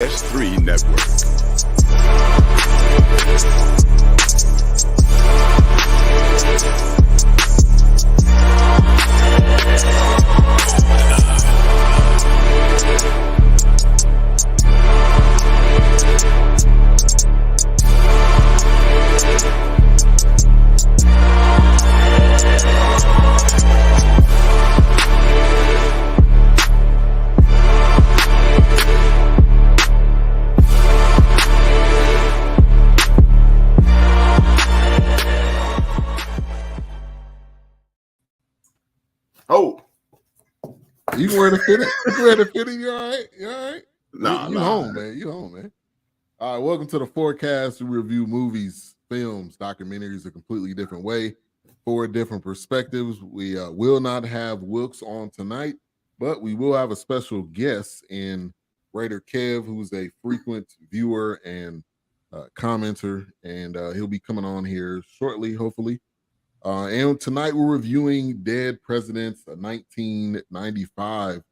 S3 Network. Oh, you can wear the fitting. You can wear the fitting. You all right? You all right? Nah, you home, man. You home, man. All right, welcome to the Forecast. We review movies, films, documentaries a completely different way, 4 different perspectives. We will not have Wilkes on tonight, but we will have a special guest in RaiderKev, who's a frequent viewer and commenter, and he'll be coming on here shortly, hopefully. And tonight we're reviewing Dead Presidents, a 1995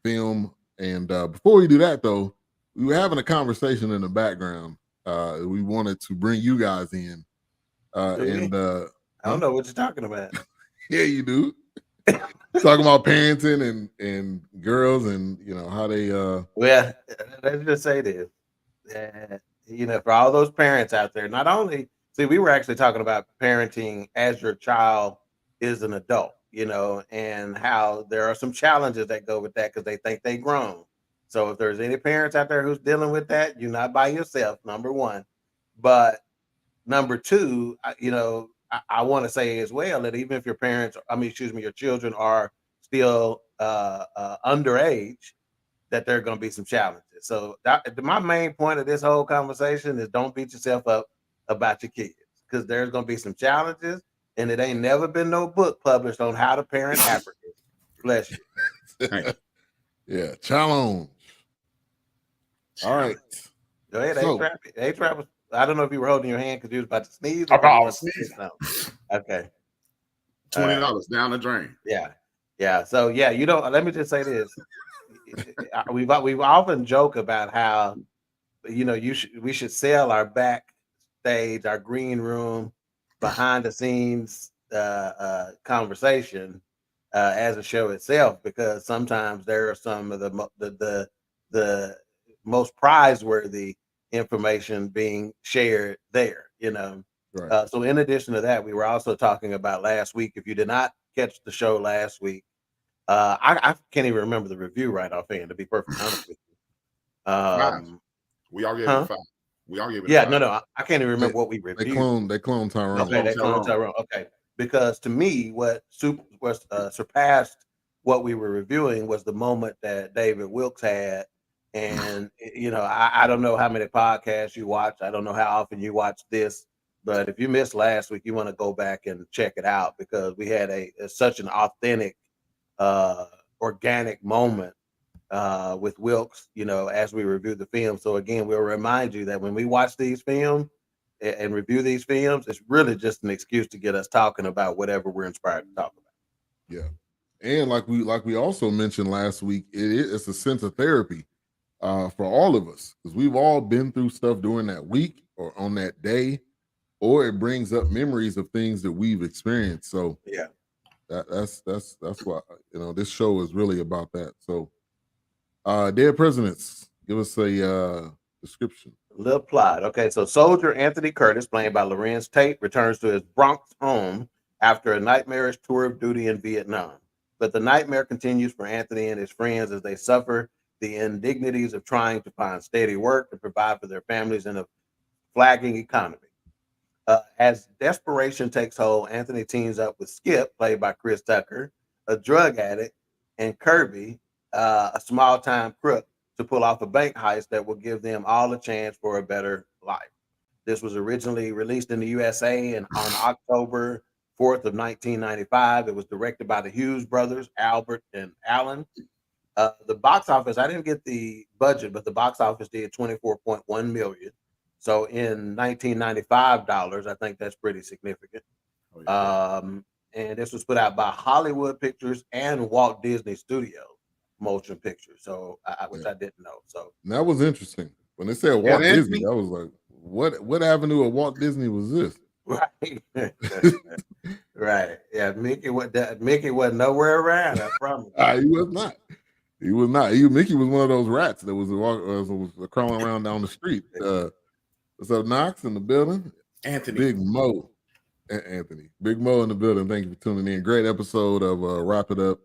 film. And before we do that, though, we were having a conversation in the background. We wanted to bring you guys in. I don't know what you're talking about. Yeah, you do. Talking about parenting and girls and how they. Well, let's just say this. For all those parents out there, not only we were actually talking about parenting as your child is an adult, and how there are some challenges that go with that because they think they grown. So if there's any parents out there who's dealing with that, you're not by yourself, number one. But number two, I want to say as well that even if your your children are still underage, that there are going to be some challenges. So my main point of this whole conversation is don't beat yourself up about your kids, because there's going to be some challenges, and it ain't never been no book published on how to parent Africans. Bless you. Yeah, challenge. All right. Go ahead, A-Trap. I don't know if you were holding your hand because you was about to sneeze. I was sneezing. Okay. $20 down the drain. Yeah. So let me just say this. We've often joke about how we should sell our backstage, our green room, behind the scenes conversation as a show itself, because sometimes there are some of the most prize-worthy information being shared there, Right. So in addition to that, we were also talking about last week. If you did not catch the show last week, I can't even remember the review right offhand, to be perfectly honest with you. We all gave it 5. We all gave it 5. No, I can't even remember what we reviewed. They cloned Tyrone. Okay, they cloned Tyrone. Okay, because to me, what surpassed what we were reviewing was the moment that David Wilkes had. And I don't know how many podcasts you watch. I don't know how often you watch this, but if you missed last week, you want to go back and check it out, because we had such an authentic, organic moment with Wilkes, as we review the film. So again, we'll remind you that when we watch these films and review these films, it's really just an excuse to get us talking about whatever we're inspired to talk about. Yeah, and like we also mentioned last week, it's a sense of therapy for all of us, because we've all been through stuff during that week or on that day, or it brings up memories of things that we've experienced. So yeah, that's why this show is really about that. So Dead Presidents, give us a description. A little plot. Okay, so soldier Anthony Curtis, played by Larenz Tate, returns to his Bronx home after a nightmarish tour of duty in Vietnam. But the nightmare continues for Anthony and his friends as they suffer the indignities of trying to find steady work to provide for their families in a flagging economy. As desperation takes hold, Anthony teams up with Skip, played by Chris Tucker, a drug addict, and Kirby, a small-time crook, to pull off a bank heist that will give them all a chance for a better life. This was originally released in the USA on October 4th of 1995. It was directed by the Hughes brothers, Albert and Alan. The box office, I didn't get the budget, but the box office did $24.1 million. So in 1995 dollars, I think that's pretty significant. Oh, yeah. And this was put out by Hollywood Pictures and Walt Disney Studios. motion picture. So which I didn't know. So that was interesting. When they said Walt Disney, I was like, what avenue of Walt Disney was this? Right. Right. Yeah, Mickey wasn't nowhere around, I promise. He was not. He was not. Mickey was one of those rats that was crawling around down the street. What's up, Knox in the building? Anthony. Big Mo. Anthony. Big Mo in the building. Thank you for tuning in. Great episode of Wrap It Up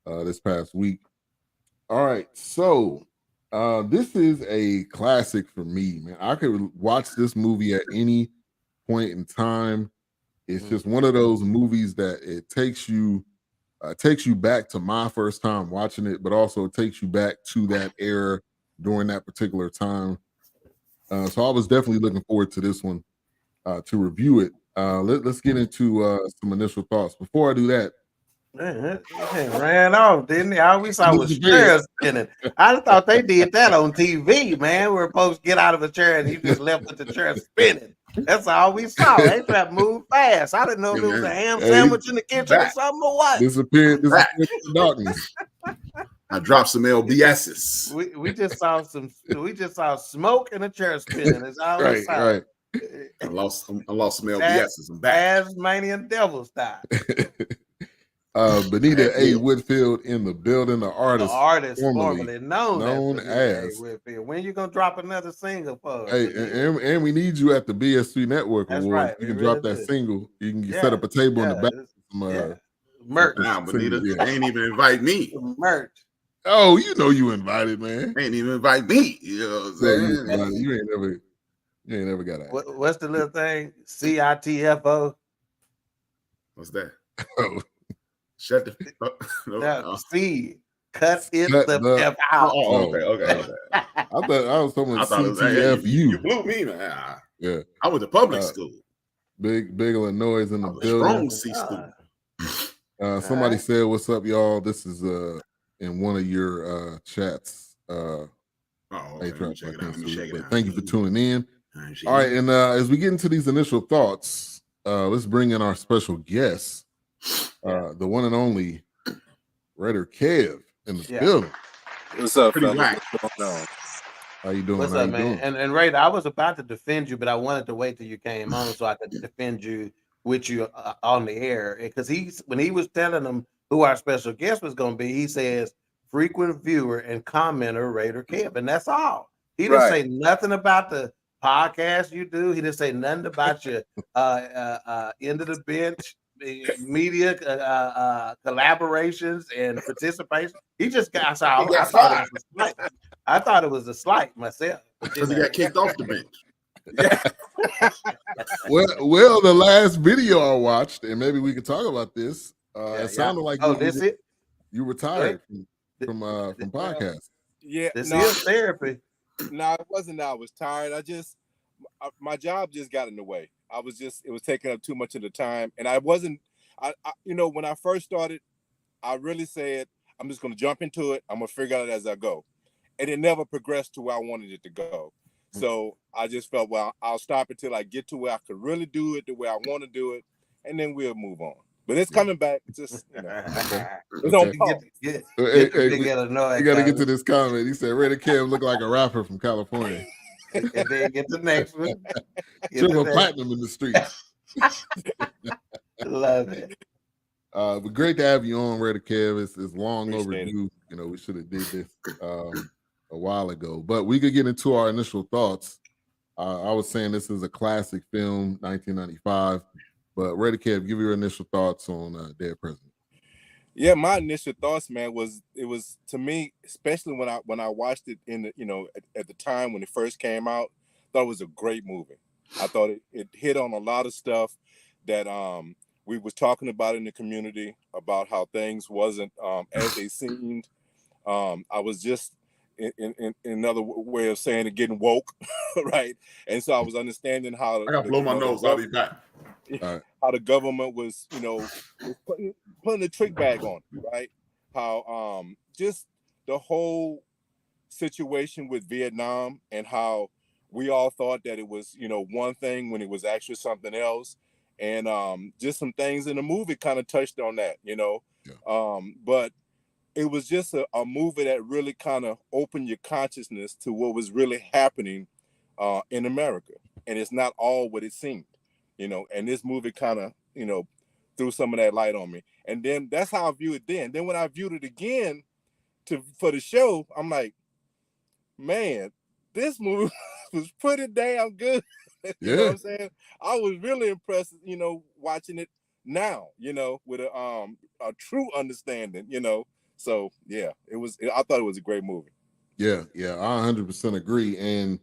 this past week. All right. So this is a classic for me, man. I could watch this movie at any point in time. It's just one of those movies that it takes you back to my first time watching it, but also it takes you back to that era during that particular time. So I was definitely looking forward to this one to review it. Let's get into some initial thoughts. Before I do that, man, ran off, didn't he? All we saw was chairs spinning. I thought they did that on TV, man. We're supposed to get out of a chair and he just left with the chair spinning. That's all we saw. They tried to move fast. I didn't know if it was a ham sandwich in the kitchen or something or what. Disappeared in the darkness. I dropped some LBSs. We just saw smoke and a chair spinning. That's all we saw. Right. I lost some LBSs. I'm back. Tasmanian devil style. Benita A. Whitfield in the building, the artist formerly known as Whitfield. When you gonna drop another single for us? Hey, and we need you at the BSC Network That's Awards. right. You can drop that single. You can set up a table in the back. Merch. Now, Benita, ain't even invite me. Merch. Oh, you invited, man. Ain't even invite me. You know what I'm saying? You ain't never got that. What's the little thing? CITFO. What's that? Oh. Shut the C. Cut the F out. Oh, okay. I thought I was talking about CTFU. You blew me, man. Yeah. I went to public school. Big Illinois in the building. Strong C student. Somebody said, "What's up, y'all?" This is in one of your chats. Okay. Thank you for tuning in. All right, and as we get into these initial thoughts, let's bring in our special guest, the one and only RaiderKev in the building. What's up, fellas? How you doing? What's up, man? And Raider, I was about to defend you, but I wanted to wait till you came on so I could defend you with you on the air. Because when he was telling them who our special guest was going to be, he says frequent viewer and commenter RaiderKev, and that's all. He didn't say nothing about the podcast you do. He didn't say nothing about your end of the bench media collaborations and participation. He just got. I thought it was a slight myself because he got kicked off the bench. Well, the last video I watched, and maybe we could talk about this. It sounded like you retired from podcasts. Yeah, this is therapy. No, it wasn't. I was tired. My job just got in the way. It was taking up too much of the time, and I wasn't. When I first started, I really said I'm just going to jump into it. I'm going to figure it out as I go, and it never progressed to where I wanted it to go. So I just felt, well, I'll stop until I get to where I could really do it the way I want to do it, and then we'll move on. But it's coming back. It's just, it's on pause. You got to get to this comment. He said, RaiderKev looked like a rapper from California. And then get the next one. Triple platinum in the streets. Love it. But great to have you on, RaiderKev. It's long overdue. We should have did this a while ago, but we could get into our initial thoughts. I was saying this is a classic film, 1995. But RaiderKev, give your initial thoughts on Dead President. Yeah, my initial thoughts, man, it was to me, especially when I watched it in the, at the time when it first came out, I thought it was a great movie. I thought it hit on a lot of stuff that we was talking about in the community about how things wasn't as they seemed. I was just in another way of saying it, getting woke, right? And so I was understanding how I gotta blow my nose. I'll be back. How the government was, was putting the trick bag on, right? How just the whole situation with Vietnam and how we all thought that it was, one thing when it was actually something else. And just some things in the movie kind of touched on that, But it was just a movie that really kind of opened your consciousness to what was really happening in America. And it's not all what it seemed, and this movie kind of, threw some of that light on me. And then that's how I viewed it then. Then when I viewed it again for the show, I'm like, man, this movie was pretty damn good. You know what I'm saying? I was really impressed, watching it now, with a true understanding, So yeah, I thought it was a great movie. Yeah, I 100% agree. And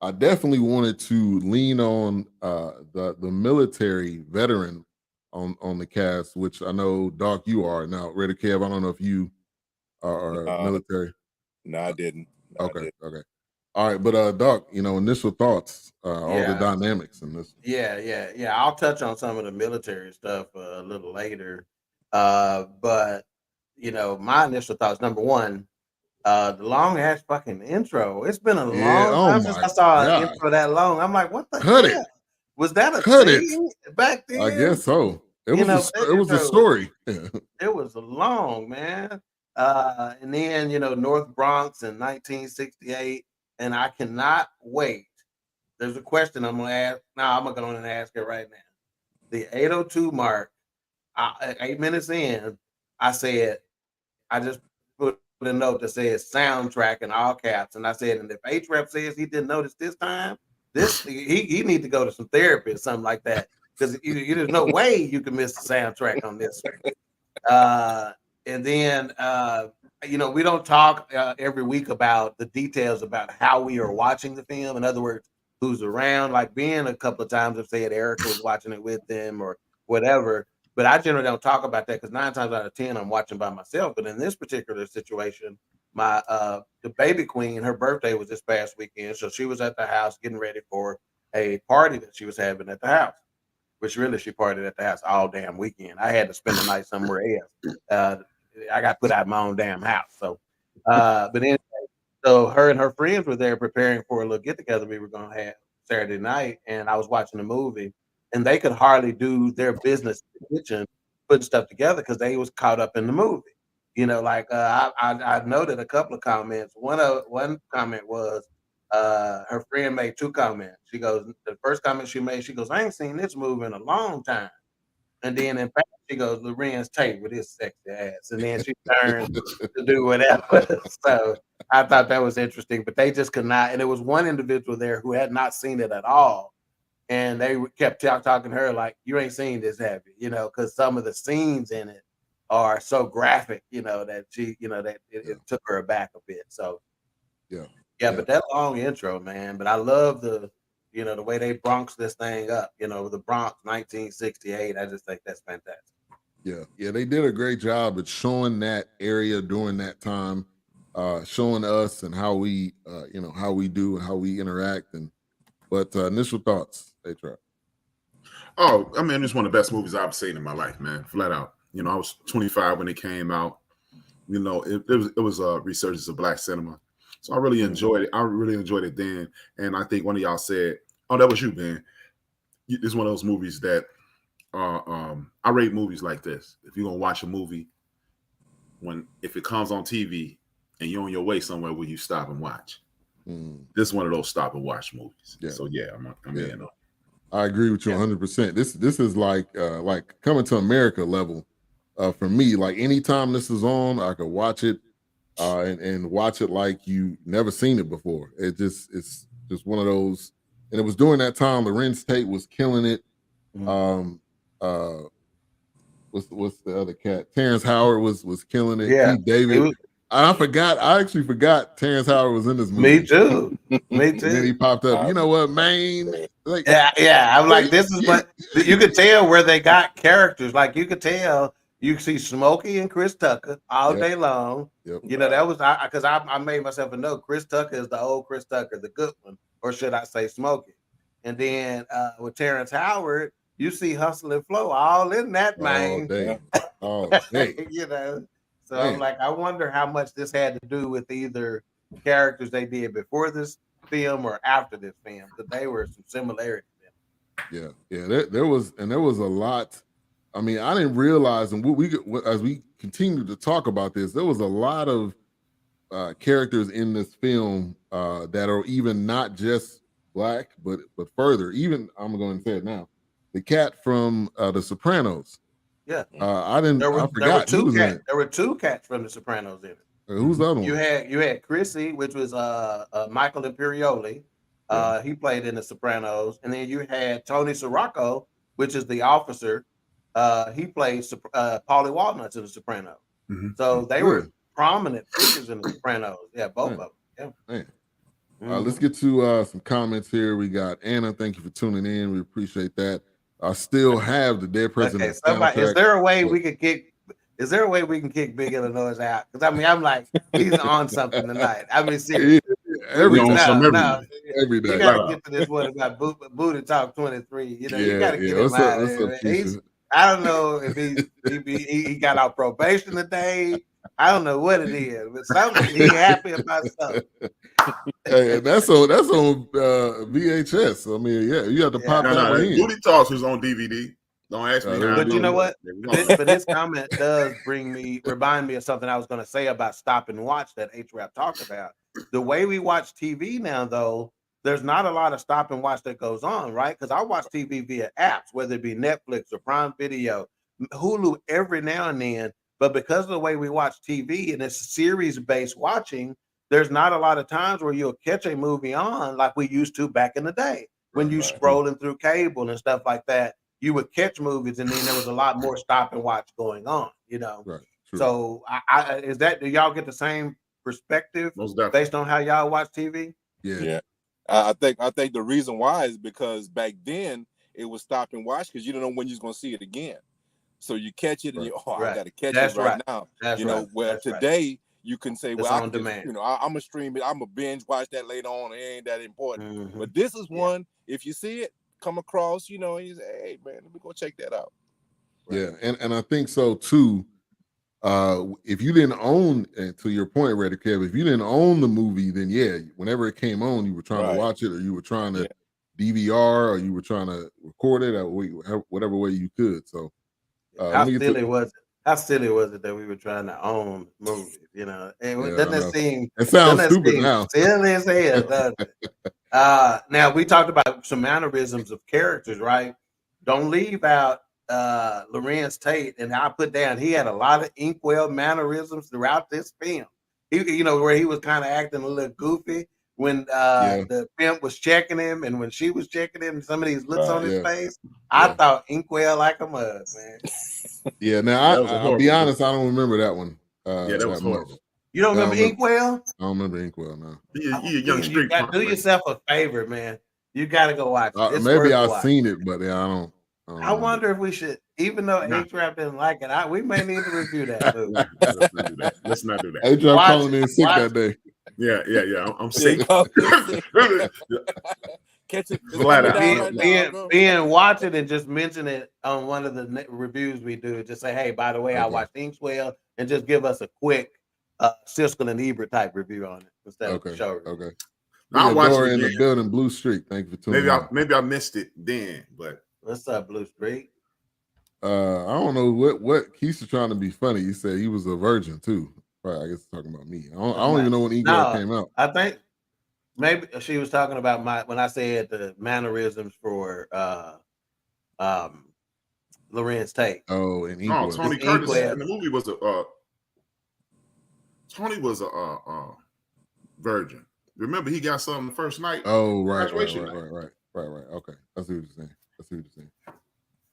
I definitely wanted to lean on the military veteran on the cast, which I know, Doc, you are now. RaiderKev, I don't know if you are military. No, I didn't. Okay. All right, but Doc, initial thoughts, all the dynamics in this. Yeah. I'll touch on some of the military stuff a little later. But my initial thoughts, number one, the long ass fucking intro. It's been a long time since I saw an intro that long. I'm like, what the hell? Was that a thing back then? I guess so. It was a story. It was long, man. And then North Bronx in 1968, and I cannot wait. There's a question I'm gonna ask. Now I'm gonna go in and ask it right now. The 8:02 mark, 8 minutes in, I just put a note that says soundtrack in all caps, and I said, and if H-Rep says he didn't notice this time, he need to go to some therapy or something like that, because there's no way you can miss the soundtrack on this. And then we don't talk every week about the details about how we are watching the film. In other words, who's around. Like being a couple of times have said Erica was watching it with them or whatever. But I generally don't talk about that because 9 times out of 10 I'm watching by myself. But in this particular situation, my the baby queen, her birthday was this past weekend, so she was at the house getting ready for a party that she was having at the house. Which really she partied at the house all damn weekend. I had to spend the night somewhere else. I got put out of my own damn house. So, but anyway, so her and her friends were there preparing for a little get together we were going to have Saturday night, and I was watching the movie. And they could hardly do their business in the kitchen, putting stuff together because they was caught up in the movie. I noted a couple of comments. One comment was her friend made 2 comments. She goes, the first comment she made, she goes, I ain't seen this movie in a long time. And then in fact, she goes, Larenz Tate with his sexy ass. And then she turned to do whatever. So I thought that was interesting, but they just could not. And there was one individual there who had not seen it at all. And they kept talking to her like, you ain't seen this, have you? Because some of the scenes in it are so graphic, that she, that it took her aback a bit. So, yeah. But that long intro, man. But I love the way they Bronx this thing up, the Bronx 1968. I just think that's fantastic. Yeah, they did a great job at showing that area during that time, showing us and how we, how we do and how we interact. But initial thoughts, H-Rep. Oh, I mean, it's one of the best movies I've seen in my life, man. Flat out. I was 25 when it came out. It was a resurgence of Black cinema. So I really enjoyed it. I really enjoyed it then. And I think one of y'all said, oh, that was you, man. It's one of those movies that I rate movies like this. If you're going to watch a movie, if it comes on TV and you're on your way somewhere, will you stop and watch? This is one of those stop and watch movies. Yeah. So yeah, I'm in on. I agree with you 100%. This is like Coming to America level for me. Like anytime this is on, I could watch it and watch it like you never seen it before. It's just one of those. And it was during that time Larenz Tate was killing it. What's the other cat? Terrence Howard was killing it. Yeah, Keith David. I actually forgot Terrence Howard was in this movie. Me too. And then he popped up. You know what, man? Like, yeah. I'm like, this is what you could tell where they got characters. Like you could tell, you could see Smokey and Chris Tucker all day long. Yep. That was because I made myself a note. Chris Tucker is the old Chris Tucker, the good one, or should I say Smokey? And then with Terrence Howard, you see Hustle and Flow all in that man. Oh, day. So I'm like, I wonder how much this had to do with either characters they did before this film or after this film, because they were some similarities. Yeah. There was a lot I mean, I didn't realize, and as we continue to talk about this, there was a lot of characters in this film that are even not just black, but further. Even I'm going to say it now, the cat from The Sopranos. Yeah, I forgot there were two who was in cats. it. There were two cats from The Sopranos in it. Who's the other one? You had Chrissy, which was Michael Imperioli. He played in The Sopranos, and then you had Tony Sirocco, which is the officer. He played Paulie Walnuts in The Sopranos. Mm-hmm. So they were prominent figures in The Sopranos. Yeah, both of them. Yeah. Let's get to some comments here. We got Anna. Thank you for tuning in. We appreciate that. I still have the Dead President. Okay, somebody, is there a way we can kick? Is there a way we can kick Big Illinois out? Because I mean, I'm like, he's on something tonight. I mean, seriously. Every day. You got to get to this one about Booty Talk 23. You know, you got to get him out. I don't know if he got out probation today. I don't know what it is, but something he happy about something. Hey, that's on VHS. I mean, yeah, you have to pop that one in. Booty Talks was on DVD. Don't ask me how. But you know what? But this comment does remind me of something I was going to say about stop and watch that H-Rap talked about. The way we watch TV now, though, there's not a lot of stop and watch that goes on, right? Because I watch TV via apps, whether it be Netflix or Prime Video, Hulu every now and then. But because of the way we watch TV and it's series-based watching, there's not a lot of times where you'll catch a movie on like we used to back in the day. When you scrolling through cable and stuff like that, you would catch movies and then there was a lot more stop and watch going on, you know? Right. So do y'all get the same perspective based on how y'all watch TV? Yeah. I think the reason why is because back then it was stop and watch because you don't know when you're going to see it again. So you catch it and I got to catch it right now. That's where today you can say, well, on demand. I'm going to stream it. I'm going to binge watch that later on. It ain't that important. But this is one, if you see it, come across, you say, hey, man, let me go check that out. Yeah, and I think so, too. If you didn't own, and to your point, RaiderKev, if you didn't own the movie, then whenever it came on, you were trying to watch it, or you were trying to DVR, or you were trying to record it, or whatever way you could. So, how silly was it that we were trying to own movies? Doesn't it seem? It sounds stupid now. Silly as hell, doesn't it? Now we talked about some mannerisms of characters, right? Don't leave out Larenz Tate, and I put down he had a lot of inkwell mannerisms throughout this film. He, where he was kind of acting a little goofy when the pimp was checking him, and when she was checking him, some of these looks on his face. I thought inkwell like a mug, man. Yeah, now I'll be honest, I don't remember that one. That was horrible. You don't remember Inkwell? I don't remember Inkwell, no. You a young street. Do yourself a favor, man. You got to go watch it. Maybe I've seen it, but I don't. I wonder if we should, even though H-Rap didn't like it, we may need to review that movie. Let's not do that. H-Rap calling in sick that day. Yeah. I'm sick. Catch it. Being watch it and just mention it on one of the reviews we do. Just say, hey, by the way, I watched Inkwell, and just give us a quick Siskel and Ebert type review on it instead of the show. Okay. I'll watch it in the building, Blue Streak. Thank you for tuning in. Maybe I missed it then, but what's up, Blue Streak? I don't know what Keisha trying to be funny. He said he was a virgin too. Right, I guess talking about me. I don't even know when Igor came out. I think maybe she was talking about when I said the mannerisms for Larenz Tate. Oh, and Igor. Tony Curtis in the movie was Tony was a virgin. Remember, he got something the first night. Oh, right. Okay, I see what you're saying.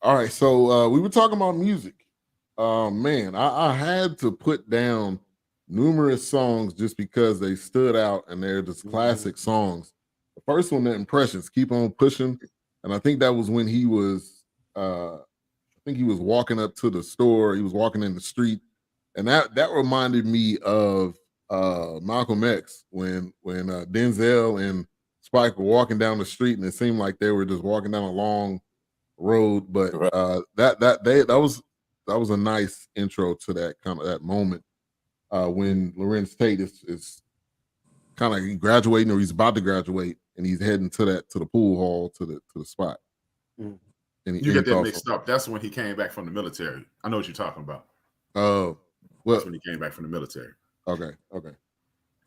All right, so we were talking about music. Man, I had to put down numerous songs just because they stood out and they're just classic songs. The first one, The Impressions, Keep On Pushing, and I think that was when he was, walking up to the store. He was walking in the street, and that reminded me of Malcolm X when Denzel and Spike were walking down the street, and it seemed like they were just walking down a long road. But that was a nice intro to that moment when Larenz Tate is kind of graduating, or he's about to graduate, and he's heading to the pool hall to the spot. You get that mixed up. That's when he came back from the military. I know what you're talking about. Oh, well, that's when he came back from the military. Okay.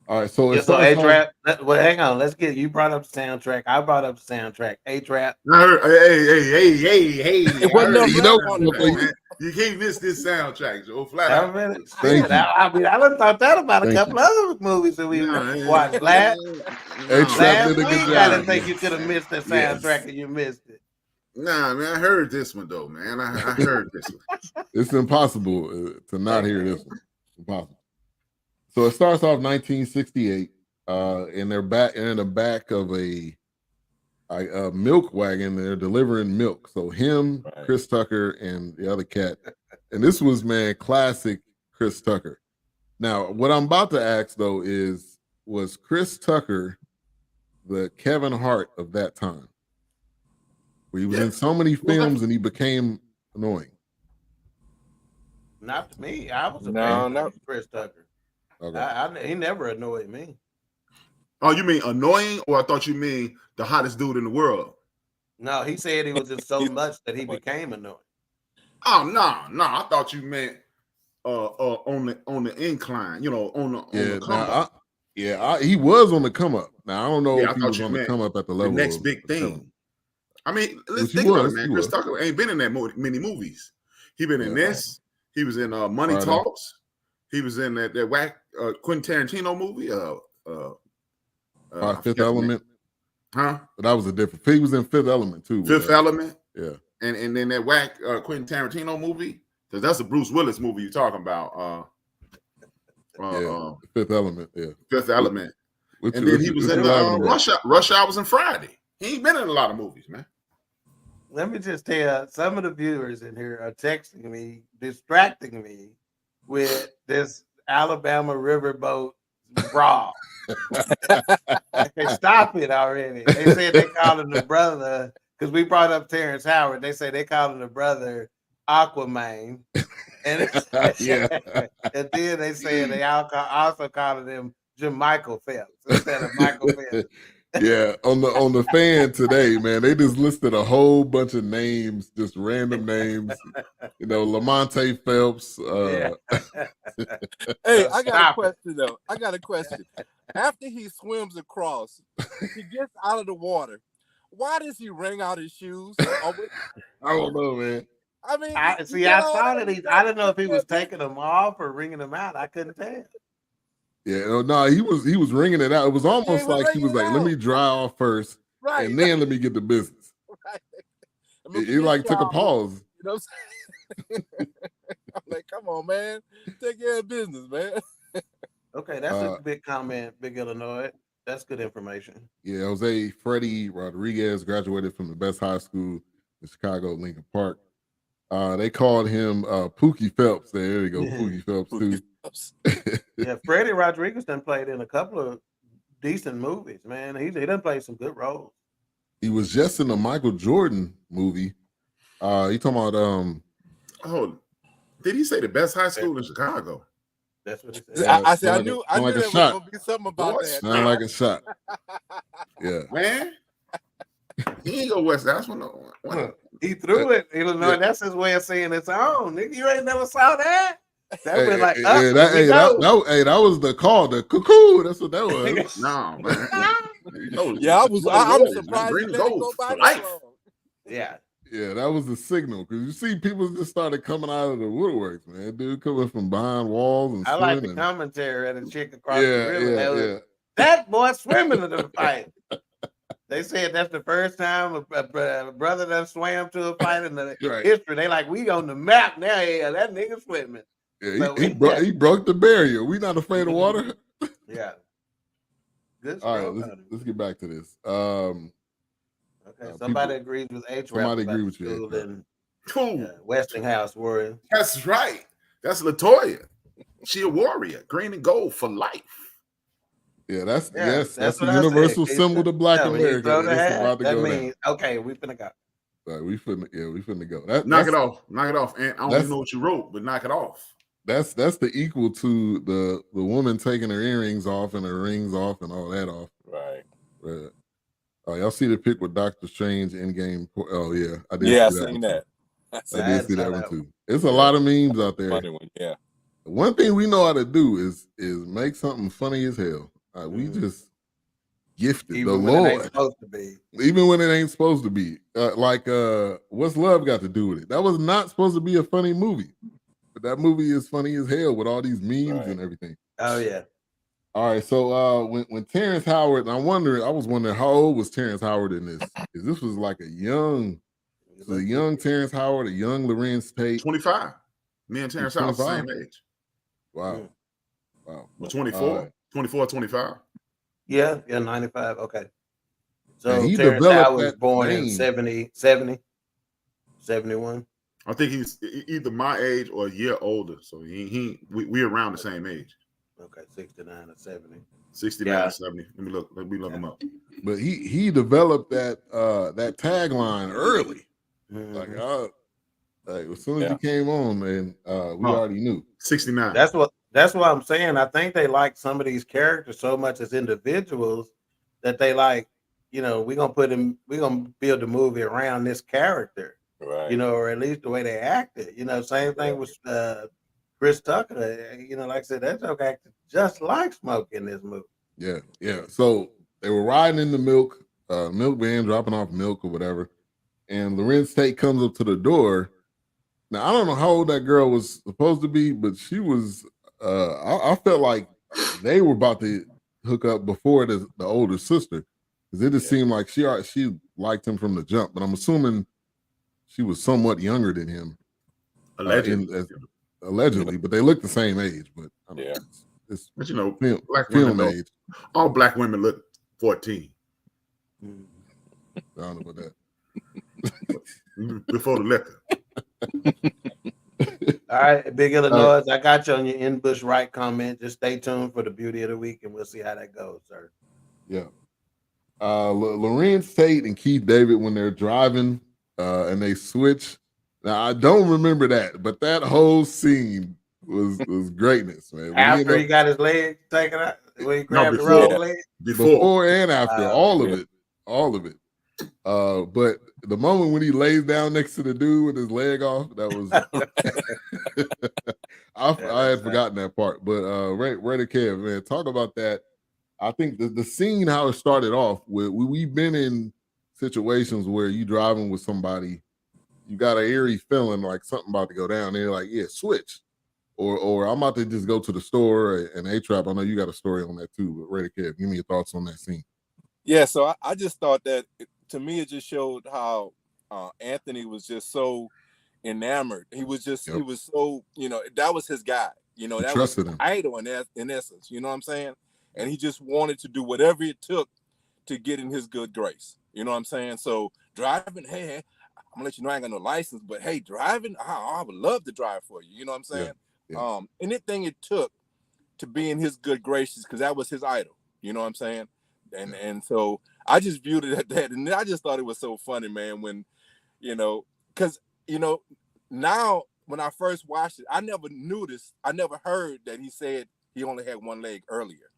All right, so so A-Trap. Well, hang on. Let's get you brought up the soundtrack. I brought up the soundtrack. A-Trap. Hey! It wasn't no you know, you can't miss this soundtrack, Joe. Flat out. I mean, I done thought that about a couple other movies that we watched. Last week, I didn't think you could have missed the soundtrack and you missed it. Nah, man, I heard this one though, man. I heard this one. It's impossible to not hear this one. Impossible. So it starts off 1968, and they're in the back of a milk wagon. They're delivering milk. So him, right. Chris Tucker, and the other cat. And this was, man, classic Chris Tucker. Now, what I'm about to ask though was Chris Tucker the Kevin Hart of that time? Where he was in so many films and he became annoying. Not to me. I was a fan of Chris Tucker. Okay. He never annoyed me. Oh, you mean annoying, or I thought you mean the hottest dude in the world? No, he said he was just so much that he became annoying. Oh no! I thought you meant on the incline. You know, on the come up. He was on the come up. Now I don't know if he was on the come up at the level. The next big thing. I mean, let's think about it, man. Chris Tucker ain't been in that many movies. He been in this. He was in Money Talks. He was in that whack Quentin Tarantino movie. Fifth Element. Huh? But that was a different. He was in Fifth Element too. Fifth Element. Yeah. And then that whack Quentin Tarantino movie, because that's a Bruce Willis movie you're talking about. Fifth Element. Yeah. Fifth Element. And then he was in Rush Hour was in Friday. He ain't been in a lot of movies, man. Let me just tell some of the viewers in here are texting me, distracting me with this Alabama riverboat brawl. Okay, stop it already. They said they called him the brother because we brought up Terrence Howard. They say they called him the brother Aquaman. And and then they said they also called him Michael Phelps instead of Michael Phelps. Yeah, on the fan today, man, they just listed a whole bunch of names, just random names. You know, Lamonte Phelps. Hey, I got a question though. After he swims across, he gets out of the water. Why does he wring out his shoes? I don't know, man. I mean, I saw that I didn't know if he was taking them off or wringing them out. I couldn't tell. Yeah, no, he was wringing it out. It was almost like he was like, "Let me dry off first, and then let me get the business." Right. He like took a pause. You know what I'm saying? I'm like, come on, man, take care of business, man. Okay, that's a big comment, Big Illinois. That's good information. Yeah, Jose Freddie Rodriguez graduated from the best high school in Chicago, Lincoln Park. They called him Pookie Phelps. There you go, Pookie Phelps too. Yeah, Freddie Rodriguez done played in a couple of decent movies, man. He done played some good roles. He was just in the Michael Jordan movie. You talking about did he say the best high school in Chicago? That's what he said. I said I knew there was gonna be something about that. Sound like a shot. Yeah. Man. He ain't go West. That's one. He threw it. Illinois. That's his way of saying it's on. Nigga, you ain't never saw that. That was like, that was the call, the cuckoo. That's what that was. No, man. I'm surprised you let it go by that long. Yeah, that was the signal, because you see people just started coming out of the woodworks, man. Dude coming from behind walls and I like the commentary of the chick across the river. That boy swimming in the fight. They said that's the first time a brother that swam to a fight in the history. They like, we on the map now. Yeah, that nigga swimming. Yeah, he broke the barrier. We not afraid of water. Yeah. Good. All right, let's get back to this. Okay, somebody agrees with H. Somebody agree with you. Westinghouse warrior. That's right. That's LaToya. She a warrior. Green and gold for life. Yeah, that's the universal symbol to Black America. That means okay, we finna go. Right, we finna go. Knock it off. And I don't even know what you wrote, but knock it off. That's the equal to the woman taking her earrings off and her rings off and all that off. Right. Oh, y'all see the pic with Doctor Strange Endgame? Oh yeah, I did. Yeah, I see that seen one that. too. I did see that one too. It's a Yeah. lot of memes out there. Funny one, yeah. One thing we know how to do is make something funny as hell. We just gifted Even the when it ain't Lord, supposed to be. even when it ain't supposed to be. What's love got to do with it? That was not supposed to be a funny movie, but that movie is funny as hell with all these memes and everything. Oh yeah. All right, so when Terrence Howard, I was wondering how old was Terrence Howard in this? Because this was like a young Terrence Howard, a young Larenz Tate. 25. Me and Terrence Howard the same age. Wow. Wow. Well, 24, 24, 25. Yeah, 95. Okay. So And he Terrence developed Howard was that born name. in 70, 71. I think he's either my age or a year older. So we around the same age. Okay, 69 or 70. 69 or 70. Let me look him up. But he developed that tagline early. Like as soon as he came on, man, we already knew. 69. That's what I'm saying. I think they like some of these characters so much as individuals that they like, we're gonna build the movie around this character. Right. Or at least the way they acted. Same thing with Chris Tucker. Like I said, that joke acted just like Smoke in this movie. Yeah, yeah. So they were riding in the milk van, dropping off milk or whatever. And Larenz Tate comes up to the door. Now, I don't know how old that girl was supposed to be, but she was, I felt like they were about to hook up before the older sister. Because it just seemed like she liked him from the jump. But I'm assuming she was somewhat younger than him. Allegedly, but they look the same age. But I don't know. It's black film women age. All black women look 14. I don't know about that. Before the liquor. All right, Big Illinois, I got you on your in Bush right comment. Just stay tuned for the beauty of the week, and we'll see how that goes, sir. Yeah. Larenz Tate and Keith David when they're driving and they switch. Now I don't remember that, but that whole scene was greatness, man. After he got his leg taken out, when he grabbed the wrong leg, before and after, all of it. But the moment when he lays down next to the dude with his leg off, that was I had forgotten that part. But RaiderKev, man, talk about that. I think the scene, how it started off, we've been in situations where you driving with somebody, you got an eerie feeling like something about to go down. And they're like, yeah, switch. Or I'm about to just go to the store and A-Trap. I know you got a story on that too, but RaiderKev, give me your thoughts on that scene. Yeah, so I just thought that, to me, it just showed how Anthony was just so enamored. He was just, he was so, that was his guy. That was his idol in essence, you know what I'm saying? And he just wanted to do whatever it took to get in his good grace. You know what I'm saying? So driving, hey, I'm gonna let you know I ain't got no license, but hey, driving, I would love to drive for you. You know what I'm saying? Yeah. Anything it took to be in his good graces, because that was his idol. You know what I'm saying? And so I just viewed it at that, and I just thought it was so funny, man. When because now when I first watched it, I never knew this. I never heard that he said he only had one leg earlier.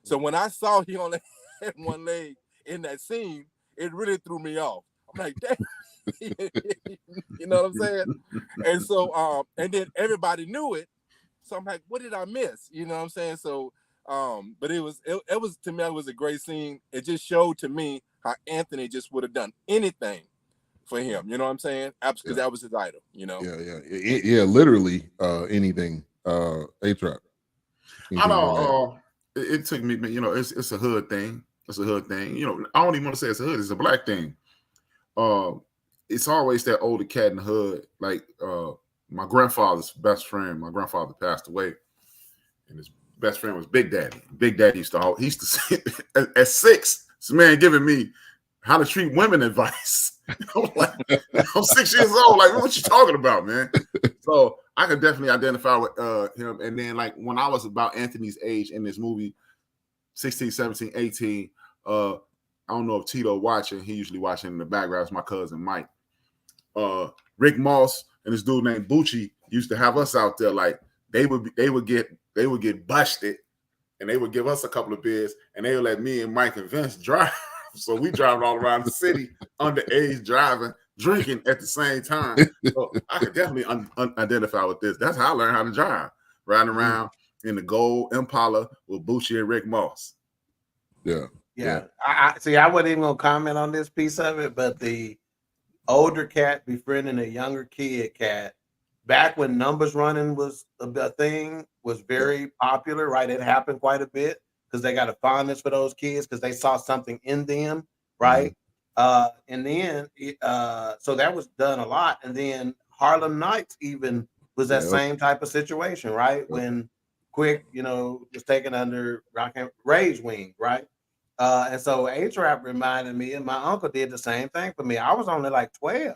So when I saw he only had one leg in that scene, it really threw me off. I'm like, damn. You know what I'm saying? And so and then everybody knew it. So I'm like, what did I miss? You know what I'm saying? So but it was to me, it was a great scene. It just showed to me how Anthony just would have done anything for him. You know what I'm saying? Because that was his idol. Yeah, literally anything. A-Trap. I know. It took me. It's a hood thing. It's a hood thing. I don't even want to say it's a hood. It's a black thing. It's always that older cat in the hood. Like my grandfather's best friend. My grandfather passed away, and his best friend was Big Daddy. Big Daddy used to say at 6, this man giving me how to treat women advice. I'm like, I'm 6 years old. Like, what you talking about, man? So I could definitely identify with him. And then, like, when I was about Anthony's age in this movie, 16, 17, 18, I don't know if Tito watching. He usually watching in the background. It's my cousin Mike. Rick Moss and this dude named Bucci used to have us out there. Like, they would get busted, and they would give us a couple of beers, and they would let me and Mike and Vince drive So we driving all around the city, underage driving, drinking at the same time. So I could definitely identify with this. That's how I learned how to drive, riding around in the gold Impala with Bucci and Rick Moss. Yeah. I see. I wasn't even gonna comment on this piece of it, but the older cat befriending a younger kid cat, back when numbers running was a thing, was very popular. Right, it happened quite a bit because they got a fondness for those kids because they saw something in them. Right, and then so that was done a lot, and then Harlem Nights even was that same type of situation. Right, when Quick, was taken under Ray's wing. Right. And so A-Trap reminded me, and my uncle did the same thing for me. I was only like 12,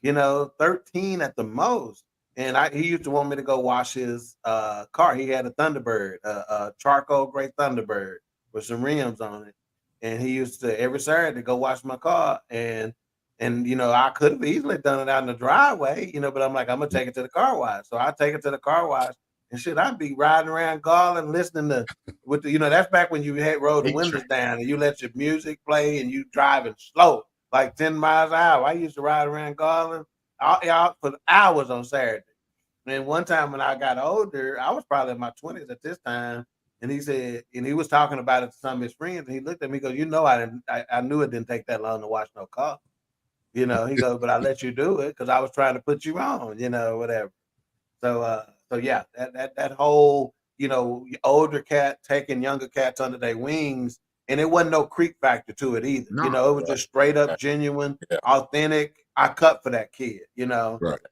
13 at the most. And he used to want me to go wash his car. He had a Thunderbird, a charcoal gray Thunderbird with some rims on it. And he used to every Saturday go wash my car. And I could have easily done it out in the driveway, but I'm like, I'm gonna take it to the car wash. So I take it to the car wash. And shit, I'd be riding around Garland listening to that's back when you had rolled the windows down and you let your music play and you driving slow, like 10 miles an hour. I used to ride around Garland out for hours on Saturday. And one time when I got older, I was probably in my 20s at this time, and he said, and he was talking about it to some of his friends, and he looked at me and goes, I knew it didn't take that long to wash no car. He goes, but I let you do it because I was trying to put you on, whatever. So yeah, that whole older cat taking younger cats under their wings, and it wasn't no creep factor to it either. No, it was just straight up genuine, authentic. I cut for that kid,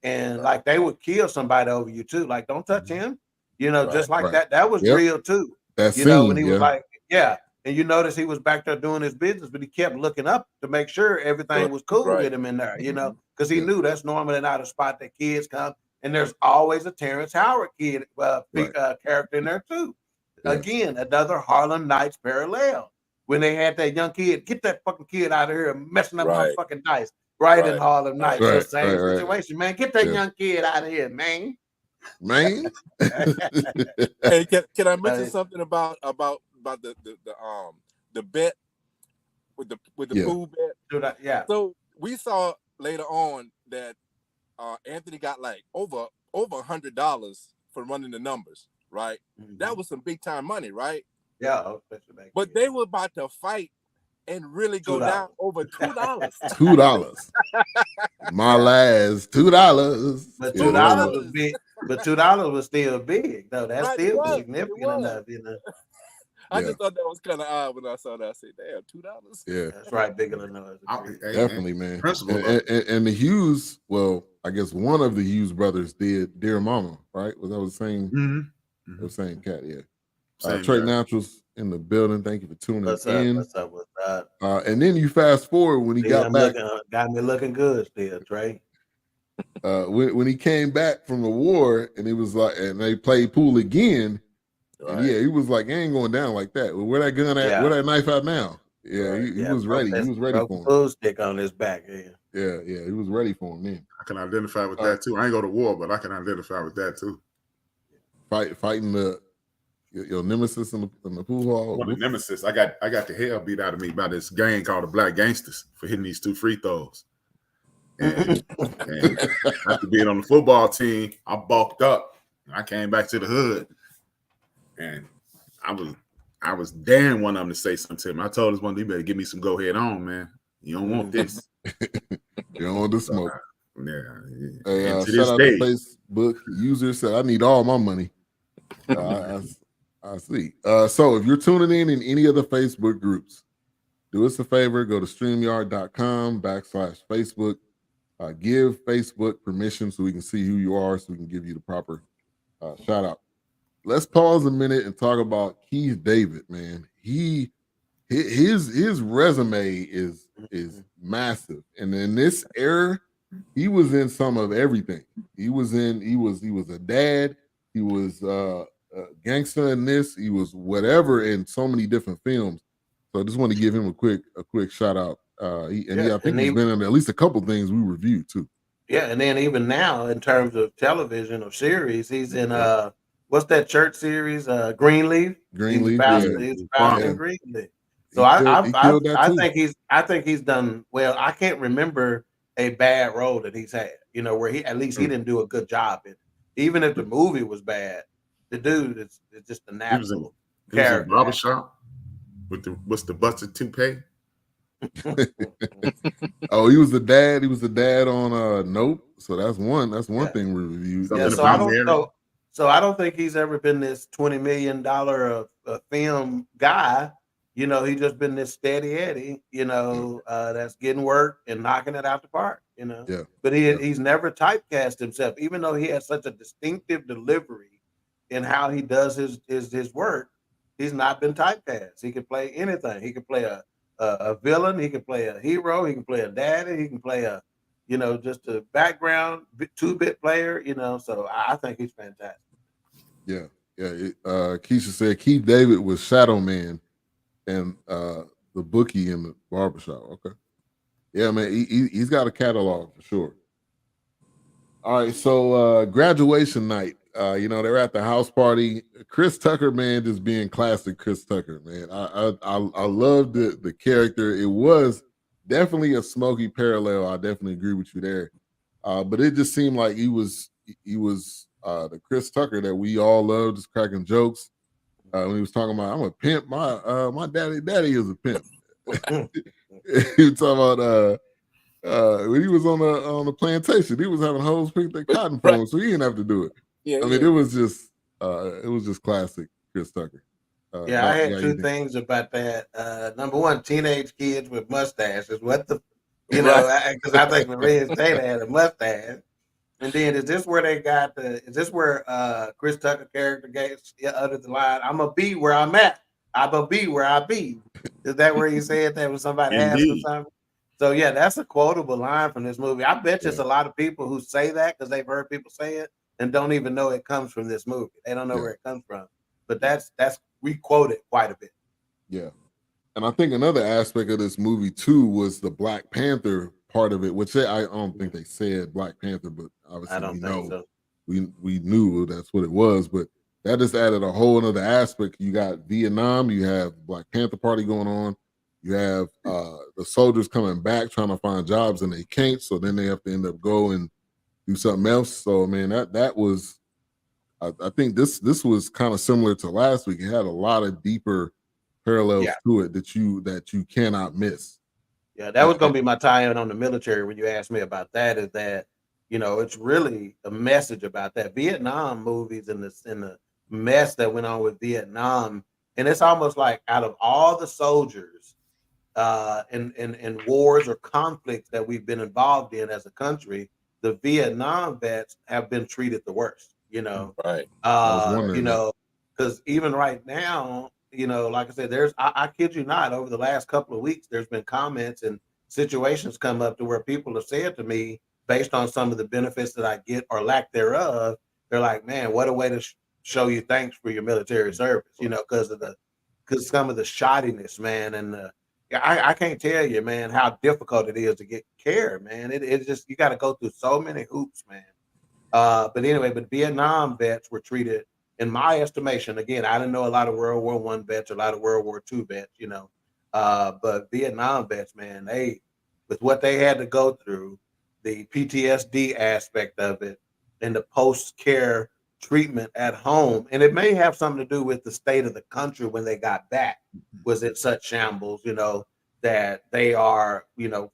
and like they would kill somebody over you too. Like, don't touch him, just like that. That was real too. That when he was like, and you notice he was back there doing his business, but he kept looking up to make sure everything was cool with him in there, because he knew that's normally not a spot that kids come. And there's always a Terrence Howard kid character in there too. Again, another Harlem Nights parallel. When they had that young kid, get that fucking kid out of here and messing up my fucking dice. In Harlem Nights. The same situation, man. Get that young kid out of here, man. Hey, can I mention something about the bet with the pool bet? So we saw later on that Anthony got like over $100 for running the numbers, right? That was some big time money, right? Yeah. But they were about to fight and really go down over $2. $2. My last $2. But $2 was big. But $2 was still big, though. That still was significant enough, I just thought that was kind of odd when I saw that. I said, "Damn, $2." Yeah, that's right, bigger than us. Definitely, man. And the Hughes, well, I guess one of the Hughes brothers did "Dear Mama," right? Was that the same? The same cat, yeah. Trey Naturals in the building. Thank you for tuning in. What's up? And then you fast forward when he got back. Got me looking good still, Trey. When he came back from the war, and it was like, and they played pool again. And he was like, I ain't going down like that. Well, where that gun at? Where that knife at now? Yeah, he was ready. He was ready for him. Pool stick on his back. Yeah, he was ready for him then. I can identify with that too. I ain't go to war, but I can identify with that too. Fighting your nemesis in the pool hall. Well, the nemesis, I got the hell beat out of me by this gang called the Black Gangsters for hitting these 2 free throws. And after being on the football team, I bulked up. I came back to the hood, and I was daring one of them to say something to him. I told this one, you better give me some go ahead on, man. You don't want this. You don't want the smoke. Yeah. To shout out to Facebook user said, I need all my money. I see. So if you're tuning in any of the Facebook groups, do us a favor, go to StreamYard.com/Facebook. Give Facebook permission so we can see who you are, so we can give you the proper shout out. Let's pause a minute and talk about Keith David, man. His resume is massive, and in this era, he was in some of everything. He was a dad. He was a gangster in this. He was whatever in so many different films. So I just want to give him a quick shout out. I think he's been in at least a couple things we reviewed too. Yeah, and then even now in terms of television or series, he's in what's that church series? Greenleaf. Greenleaf. He's pastor in Greenleaf. So he killed that I too. think he's done well. I can't remember a bad role that he's had, where he at least he didn't do a good job in it. Even if the movie was bad, the dude is just a natural character. He was in Barbershop with the busted toupee. Oh, he was the dad. He was the dad on Nope. So that's one thing we reviewed. Yeah, so I don't think he's ever been this $20 million film guy. He's just been this steady Eddie, that's getting work and knocking it out the park, Yeah. But he's never typecast himself, even though he has such a distinctive delivery in how he does his work. He's not been typecast. He can play anything. He can play a villain. He can play a hero. He can play a daddy. He can play a, just a background 2-bit player. So I think he's fantastic. Yeah. Keisha said Keith David was Shadow Man and the bookie in the barbershop. Okay. Yeah, man, he's got a catalog for sure. All right, so graduation night. They're at the house party. Chris Tucker, man, just being classic Chris Tucker, man. I love the character. It was definitely a Smokey parallel. I definitely agree with you there. But it just seemed like he was the Chris Tucker that we all love, just cracking jokes. When he was talking about, I'm a pimp. My daddy is a pimp. He was talking about when he was on the plantation, he was having hoes pick their cotton for him, so he didn't have to do it. Yeah, it was just classic Chris Tucker. I had two things about that. Number one, teenage kids with mustaches. What the, because I think Larenz Tate had a mustache. And then is this where Chris Tucker character uttered the line, "I'm gonna be where I'm at. I'm gonna be where I be"? Is that where he said that when somebody asked him something? So yeah, that's a quotable line from this movie. I bet there's a lot of people who say that because they've heard people say it and don't even know it comes from this movie. They don't know where it comes from. But that's we quote it quite a bit. Yeah. And I think another aspect of this movie too was the Black Panther part of it, which I don't think they said Black Panther, but obviously we knew that's what it was. But that just added a whole other aspect. You got Vietnam, you have Black Panther Party going on, you have the soldiers coming back trying to find jobs and they can't, so then they have to end up go and do something else. So man, that was I think this was kind of similar to last week. It had a lot of deeper parallels to it that you cannot miss. Yeah, that was going to be my tie-in on the military when you asked me about that, is that, it's really a message about that. Vietnam movies and the mess that went on with Vietnam. And it's almost like out of all the soldiers in wars or conflicts that we've been involved in as a country, the Vietnam vets have been treated the worst, Right. Because even right now, like I said, I kid you not, over the last couple of weeks, there's been comments and situations come up to where people have said to me, based on some of the benefits that I get or lack thereof, they're like, man, what a way to show you thanks for your military service, because some of the shoddiness, man. And I can't tell you, man, how difficult it is to get care, man. It's just, you got to go through so many hoops, man. But Vietnam vets were treated, in my estimation, again, I didn't know a lot of World War I vets, a lot of World War II vets, but Vietnam vets, man, with what they had to go through, the PTSD aspect of it, and the post-care treatment at home, and it may have something to do with the state of the country when they got back, was in such shambles, that they are,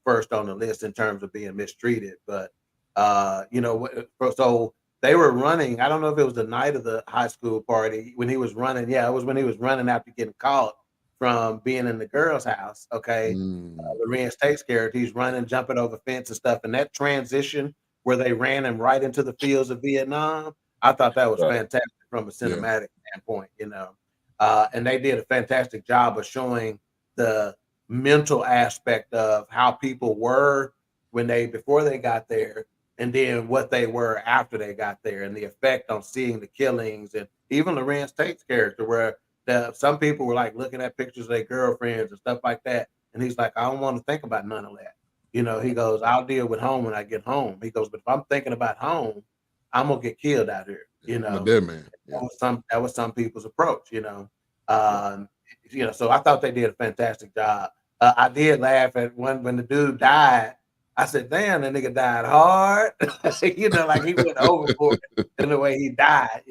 first on the list in terms of being mistreated. But, so they were running. I don't know if it was the night of the high school party when he was running. Yeah, it was when he was running after getting caught from being in the girl's house. Okay. Larenz Tate's character, he's running, jumping over fence and stuff. And that transition where they ran him right into the fields of Vietnam, I thought that was fantastic from a cinematic standpoint, and they did a fantastic job of showing the mental aspect of how people were before they got there, and then what they were after they got there, and the effect on seeing the killings, and even Larenz Tate's character, where some people were like looking at pictures of their girlfriends and stuff like that, and he's like, I don't want to think about none of that. He goes, I'll deal with home when I get home. He goes, but if I'm thinking about home, I'm gonna get killed out here. I'm a dead man. Yeah. That was some people's approach. So I thought they did a fantastic job. I did laugh at when the dude died. I said, "Damn, that nigga died hard." Like he went overboard in the way he died.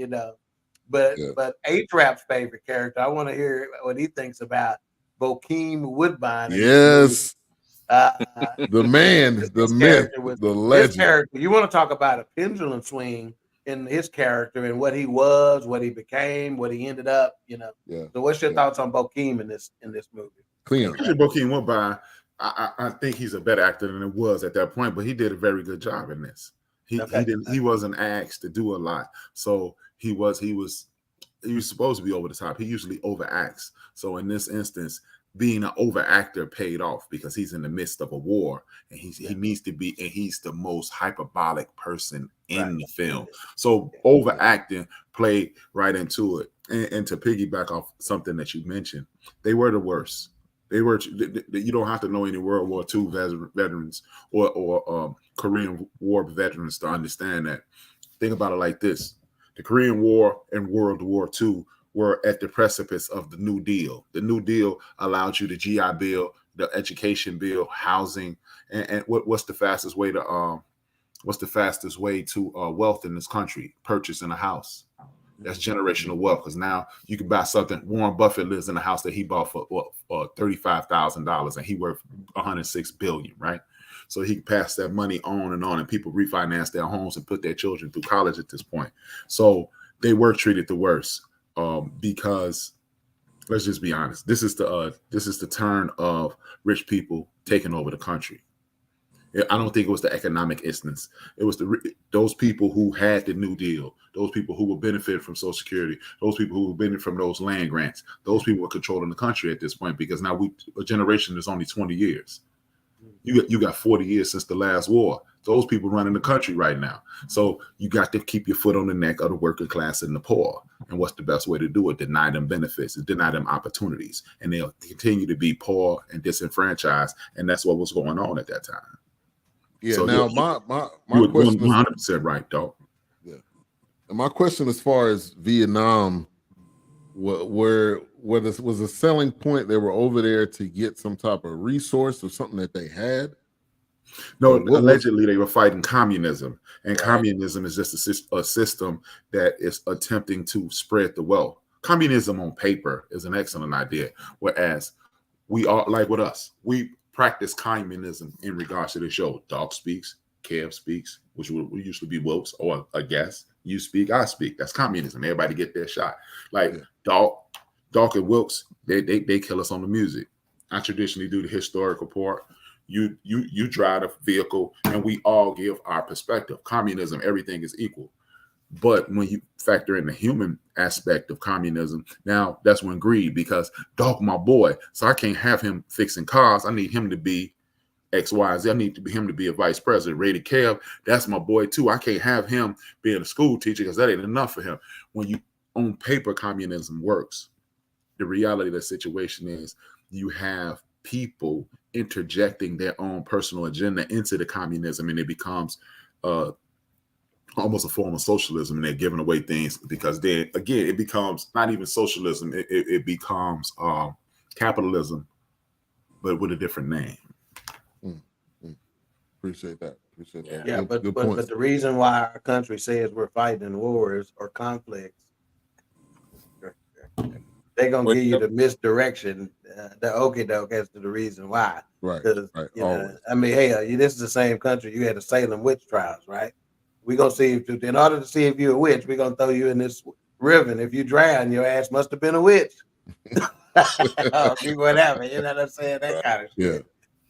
But A-Trap's favorite character, I want to hear what he thinks about Bokeem Woodbine. Yes. The man, the myth, the legend. His character, you want to talk about a pendulum swing in his character and what he was, what he became, what he ended up, Yeah. So what's your thoughts on Bokeem in this movie? Clean. Bokeem Woodbine, I think he's a better actor than it was at that point, but he did a very good job in this. He wasn't asked to do a lot. So he was supposed to be over the top. He usually overacts. So in this instance, being an overactor paid off because he's in the midst of a war and he needs to be, and he's the most hyperbolic person in the film. So overacting played right into it. And to piggyback off something that you mentioned, they were the worst. You don't have to know any World War II veterans or Korean War veterans to understand that. Think about it like this. The Korean War and World War II were at the precipice of the New Deal. The New Deal allowed you the GI Bill, the education bill, housing, and what's the fastest way to wealth in this country? Purchasing a house. That's generational wealth, because now you can buy something. Warren Buffett lives in a house that he bought for $35,000 and he worth $106 billion, right? So he passed that money on, and people refinance their homes and put their children through college at this point. So they were treated the worst because, let's just be honest, this is the turn of rich people taking over the country. I don't think it was the economic instance. It was those people who had the New Deal, those people who were benefiting from Social Security, those people who were benefiting from those land grants. Those people were controlling the country at this point, because now a generation is only 20 years. You got 40 years since the last war. Those people running the country right now. So you got to keep your foot on the neck of the working class and the poor. And what's the best way to do it? Deny them benefits, deny them opportunities. And they'll continue to be poor and disenfranchised. And that's what was going on at that time. Yeah. So now my question 100% right, dog. Yeah. And my question as far as Vietnam, where was a selling point, they were over there to get some type of resource or something that they had? No, allegedly they were fighting communism, and communism is just a system that is attempting to spread the wealth. Communism on paper is an excellent idea, whereas we are, like with us, we practice communism in regards to the show. Dog speaks, Kev speaks, which would usually be Wilkes or a guest. You speak, I speak. That's communism. Everybody get their shot. Like Dog and Wilkes, they kill us on the music. I traditionally do the historical part. You drive the vehicle, and we all give our perspective. Communism, everything is equal. But when you factor in the human aspect of communism, now that's when greed, because Dog my boy, so I can't have him fixing cars. I need him to be X, Y, Z. I need him to be a vice president. RaiderKev, that's my boy too. I can't have him being a school teacher because that ain't enough for him. When you, on paper, communism works. The reality of the situation is you have people interjecting their own personal agenda into the communism, and it becomes almost a form of socialism, and they're giving away things, because then again it becomes not even socialism, it becomes capitalism, but with a different name. Appreciate that. Yeah, but the reason why our country says we're fighting wars or conflicts, they're gonna give you the misdirection, the okie doke as to the reason why. Right. I mean, hey, this is the same country you had the Salem witch trials, right? We're gonna see if, in order to see if you're a witch, we're gonna throw you in this river, and if you drown, your ass must have been a witch. Whatever, you know what I'm saying? That kind of shit. Yeah.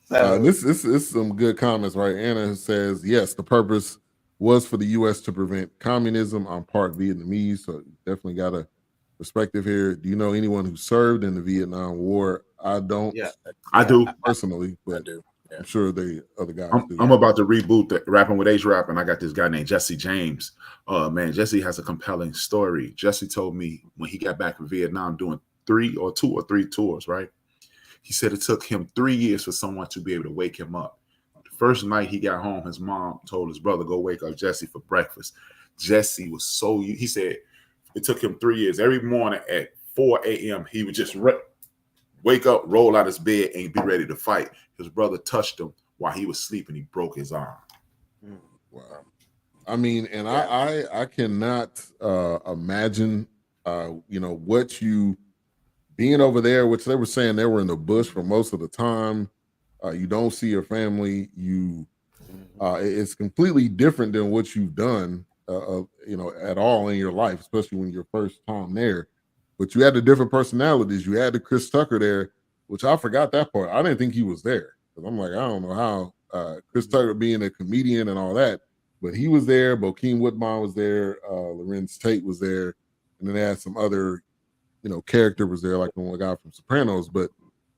So this is some good comments, right? Anna says, yes, the purpose was for the U.S. to prevent communism. I'm part Vietnamese, so definitely got a perspective here. Do you know anyone who served in the Vietnam War? I don't. Yeah, I do personally, but I do. Yeah. I'm sure the other guys do. I'm about to reboot the Rapping with H-Rap, and I got this guy named Jesse James. Man, Jesse has a compelling story. Jesse told me when he got back from Vietnam doing 2 or 3 tours, right? He said it took him 3 years for someone to be able to wake him up. The first night he got home, his mom told his brother, go wake up Jesse for breakfast. Jesse was he said it took him 3 years. Every morning at 4 a.m., he would just wake up, roll out his bed, and be ready to fight. His brother touched him while he was sleeping. He broke his arm. Wow. I mean, and I cannot imagine, what you being over there, which they were saying they were in the bush for most of the time. You don't see your family. It's completely different than what you've done, at all in your life, especially when you're first time there. But you had the different personalities. You had the Chris Tucker there, which I forgot that part. I didn't think he was there because I'm like, I don't know how Chris Tucker being a comedian and all that, but he was there. Bokeem Woodbine was there. Larenz Tate was there, and then they had some other, character was there, like the one guy from Sopranos. But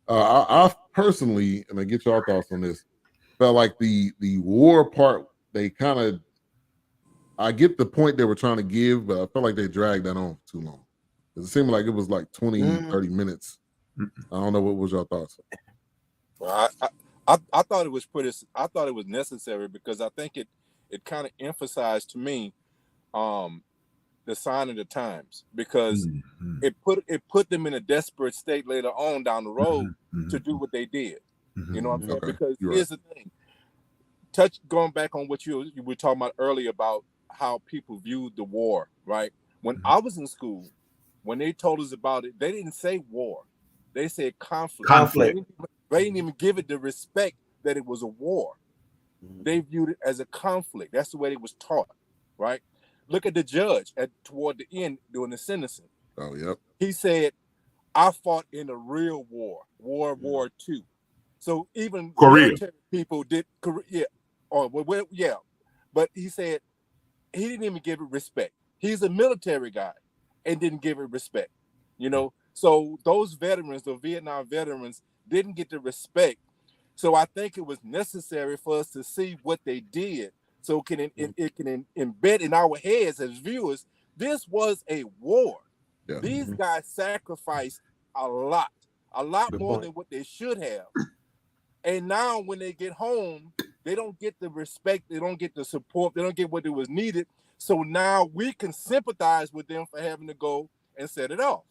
I personally, and I get your thoughts on this, felt like the war part, they kind of, I get the point they were trying to give, but I felt like they dragged that on too long. It seemed like it was like 20, 30 minutes. I don't know, what was your thoughts? Well, I thought it was I thought it was necessary because I think it kind of emphasized to me the sign of the times, because it put them in a desperate state later on down the road to do what they did. You know what I'm saying? Okay. Because You're here's the thing. Going back on what you were talking about earlier about how people viewed the war, right? When I was in school, when they told us about it, they didn't say war. They said conflict. They didn't even give it the respect that it was a war. They viewed it as a conflict. That's the way it was taught, right? Look at the judge toward the end during the sentencing. Oh, yep. He said, I fought in a real war, World War II. So even military people did, but he said he didn't even give it respect. He's a military guy and didn't give it respect, So those veterans, the Vietnam veterans, didn't get the respect. So I think it was necessary for us to see what they did, so it can embed in our heads as viewers. This was a war. Yeah. These guys sacrificed a lot more than what they should have. And now when they get home, they don't get the respect, they don't get the support, they don't get what it was needed. So now we can sympathize with them for having to go and set it off.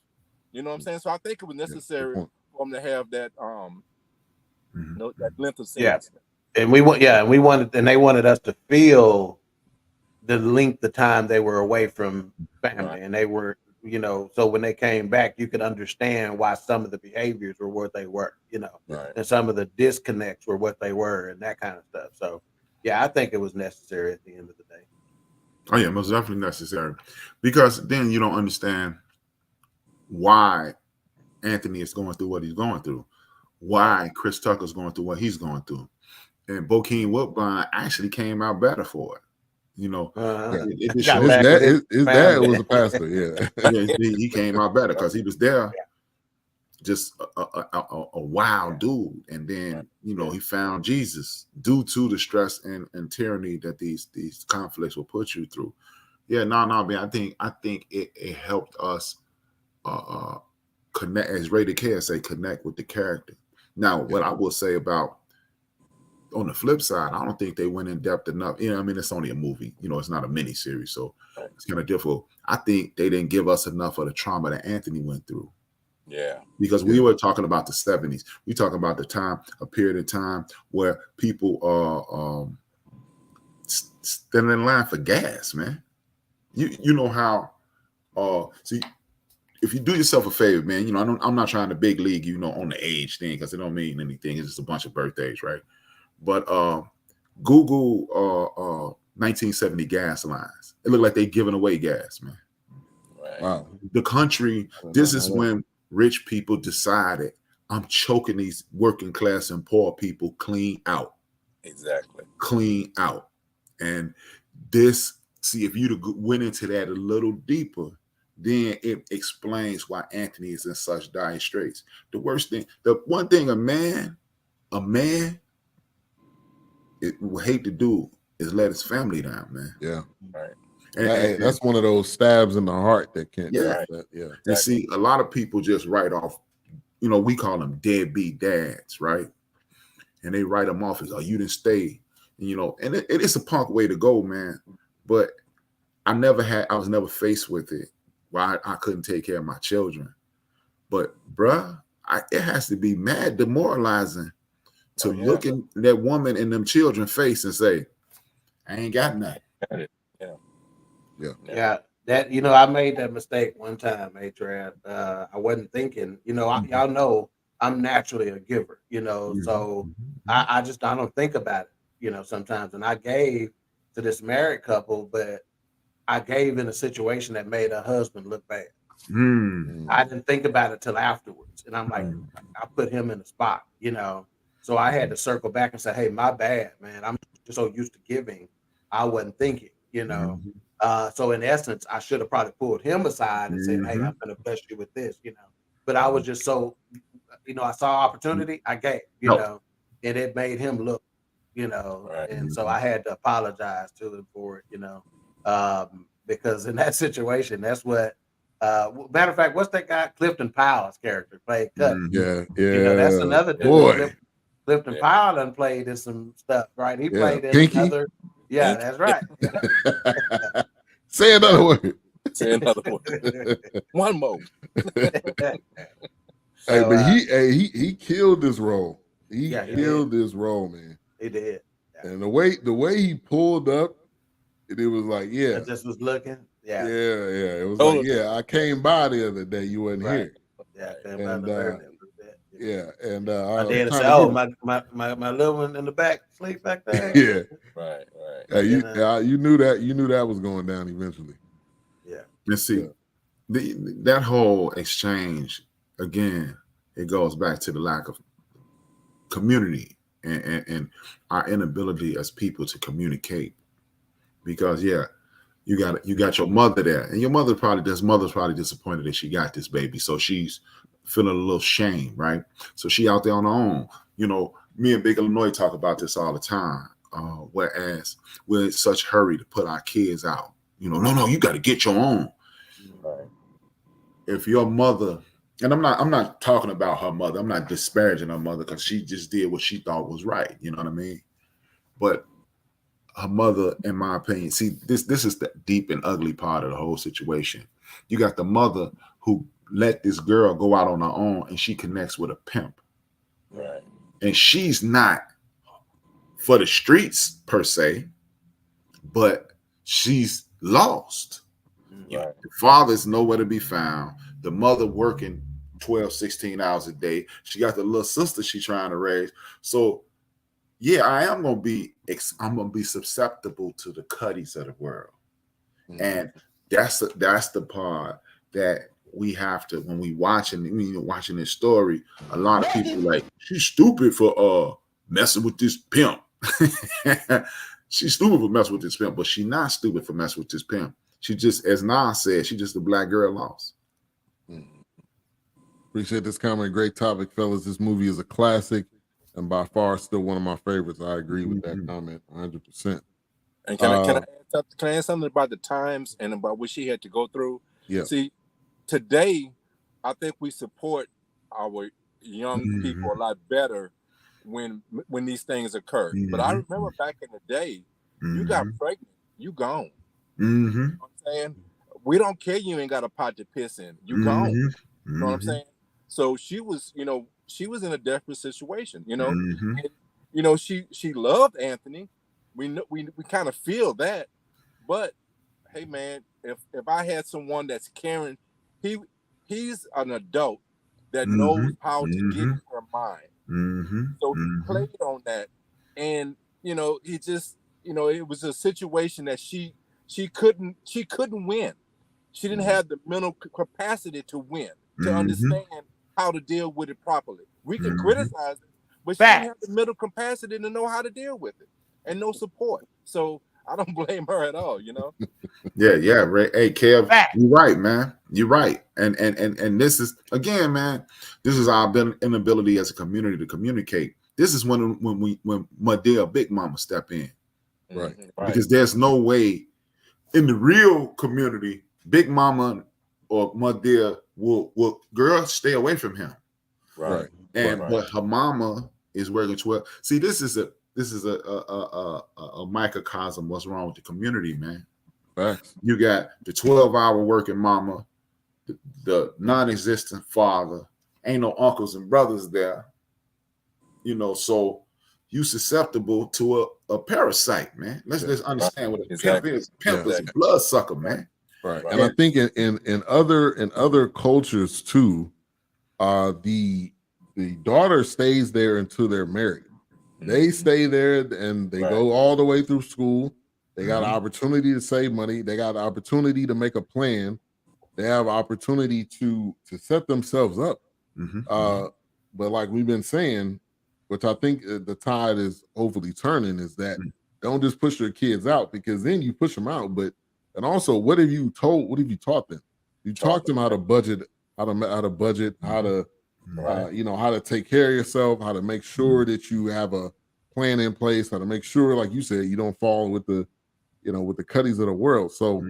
You know what I'm saying? So I think it was necessary for them to have that that length of sentence. Yeah. And they wanted us to feel the length of time they were away from family. Right. And they were, so when they came back, you could understand why some of the behaviors were what they were, right. And some of the disconnects were what they were and that kind of stuff. So yeah, I think it was necessary at the end of the day. Oh yeah, most definitely necessary, because then you don't understand why Anthony is going through what he's going through, why Chris Tucker's going through what he's going through, and Bokeem Woodbine actually came out better for it. His dad was a pastor. Yeah, he came out better because he was there, just a wild dude, and then he found Jesus due to the stress and tyranny that these conflicts will put you through. Yeah, man. I think it helped us connect, as RaiderKev say, connect with the character. Now, what I will say about, on the flip side, I don't think they went in depth enough. It's only a movie. It's not a mini series, so it's kind of difficult. I think they didn't give us enough of the trauma that Anthony went through. Yeah, because we were talking about the 70s. We talking about a period of time where people are standing in line for gas, man. You know how? See, if you do yourself a favor, man, I'm not trying to big league, on the age thing, because it don't mean anything. It's just a bunch of birthdays, right? But Google 1970 gas lines. It looked like they giving away gas, man. Right. Wow. The country, this is when rich people decided, I'm choking these working class and poor people clean out. Exactly. Clean out. And this, see, if you'd went into that a little deeper, then it explains why Anthony is in such dire straits. The one thing a man would hate to do is let his family down, man. Yeah. Right. And that's one of those stabs in the heart that can't. Yeah. Yeah. You see, a lot of people just write off, we call them deadbeat dads, right? And they write them off as, oh, you didn't stay, and it's a punk way to go, man. But I was never faced with it where I couldn't take care of my children. But bruh, it has to be mad demoralizing to Oh, yeah. look in that woman and them children face and say, I ain't got nothing. Yeah. That, I made that mistake one time, Trav. I wasn't thinking, y'all know I'm naturally a giver, so I don't think about it, sometimes. And I gave to this married couple, but I gave in a situation that made her husband look bad. I didn't think about it till afterwards. And I'm like, I put him in the spot, so I had to circle back and say, hey, my bad, man. I'm just so used to giving. I wasn't thinking, so in essence, I should have probably pulled him aside and said, hey, I'm going to bless you with this, but I was just so, I saw opportunity, I gave, and it made him look, and so I had to apologize to him for it, because in that situation, that's what, matter of fact, what's that guy, Clifton Powell's character played Cut? Yeah. That's another dude. Boy. Clifton Powell done played in some stuff, right? He played in Pinky? another. Yeah, that's right. Say another word. Say another word. One more. But he killed this role. He killed this role, man. He did. Yeah. And the way he pulled up, it was like, I just was looking. Yeah. It was like, I came by the other day. You wasn't here. Yeah, and and my dad said, "Oh, my little one in the back, sleep back there." Right. You knew that. You knew that was going down eventually. Yeah. Let's see, that whole exchange again. It goes back to the lack of community and our inability as people to communicate. Because you got your mother there, and your mother's probably disappointed that she got this baby, so she's feeling a little shame, right? So she out there on her own. Me and Big Illinois talk about this all the time. Whereas we're in such hurry to put our kids out. No, you got to get your own. Right. If your mother, and I'm not talking about her mother, I'm not disparaging her mother because she just did what she thought was right. You know what I mean? But her mother, in my opinion, see, this is the deep and ugly part of the whole situation. You got the mother who let this girl go out on her own, and she connects with a pimp. Right. And she's not for the streets per se, but she's lost. Right. The father's nowhere to be found. The mother working 12, 16 hours a day. She got the little sister she's trying to raise. So I'm gonna be susceptible to the cutties of the world. And that's the part that we have to, when we watching this story, a lot of people like, she's stupid for messing with this pimp. She's stupid for messing with this pimp, but she's not stupid for messing with this pimp. She just, as Nas said, she just a black girl lost. Appreciate this comment. Great topic, fellas. This movie is a classic and by far still one of my favorites. I agree with that comment 100%. And can I add something about the times and about what she had to go through? Yeah. See, today, I think we support our young people a lot better when these things occur. But I remember back in the day, you got pregnant, you gone. You know what I'm saying? We don't care you ain't got a pot to piss in. You gone. You know what I'm saying? So she was in a desperate situation, And, she loved Anthony. We kind of feel that. But hey man, if I had someone that's caring, he's an adult that knows how to get in her mind. So he played on that. And he just, it was a situation that she couldn't win. She didn't have the mental capacity to win, to understand how to deal with it properly. We can criticize it, but she didn't have the mental capacity to know how to deal with it, and no support. So I don't blame her at all, Yeah, Ray. Hey, Kev, you're right, man. You're right. And this is, again, man, this is our inability as a community to communicate. This is when my dear Big Mama step in. Right. Because there's no way in the real community, Big Mama or my dear will girl stay away from him. Right. But her mama is working 12. See, this is a microcosm. What's wrong with the community, man? Facts. You got the 12-hour working mama, the non-existent father, ain't no uncles and brothers there, you know, so you susceptible to a parasite, man. Let's understand what a pimp is. Pimp is a bloodsucker, man. Right. And I think in other cultures too, the daughter stays there until they're married. They stay there and they go all the way through school. They got an opportunity to save money. They got an opportunity to make a plan. They have opportunity to set themselves up. But like we've been saying, which I think the tide is overly turning, is that don't just push your kids out, because then you push them out. And also, what have you taught them? You taught them how to budget, how to how to take care of yourself, how to make sure that you have a plan in place, how to make sure, like you said, you don't fall with the cutties of the world. So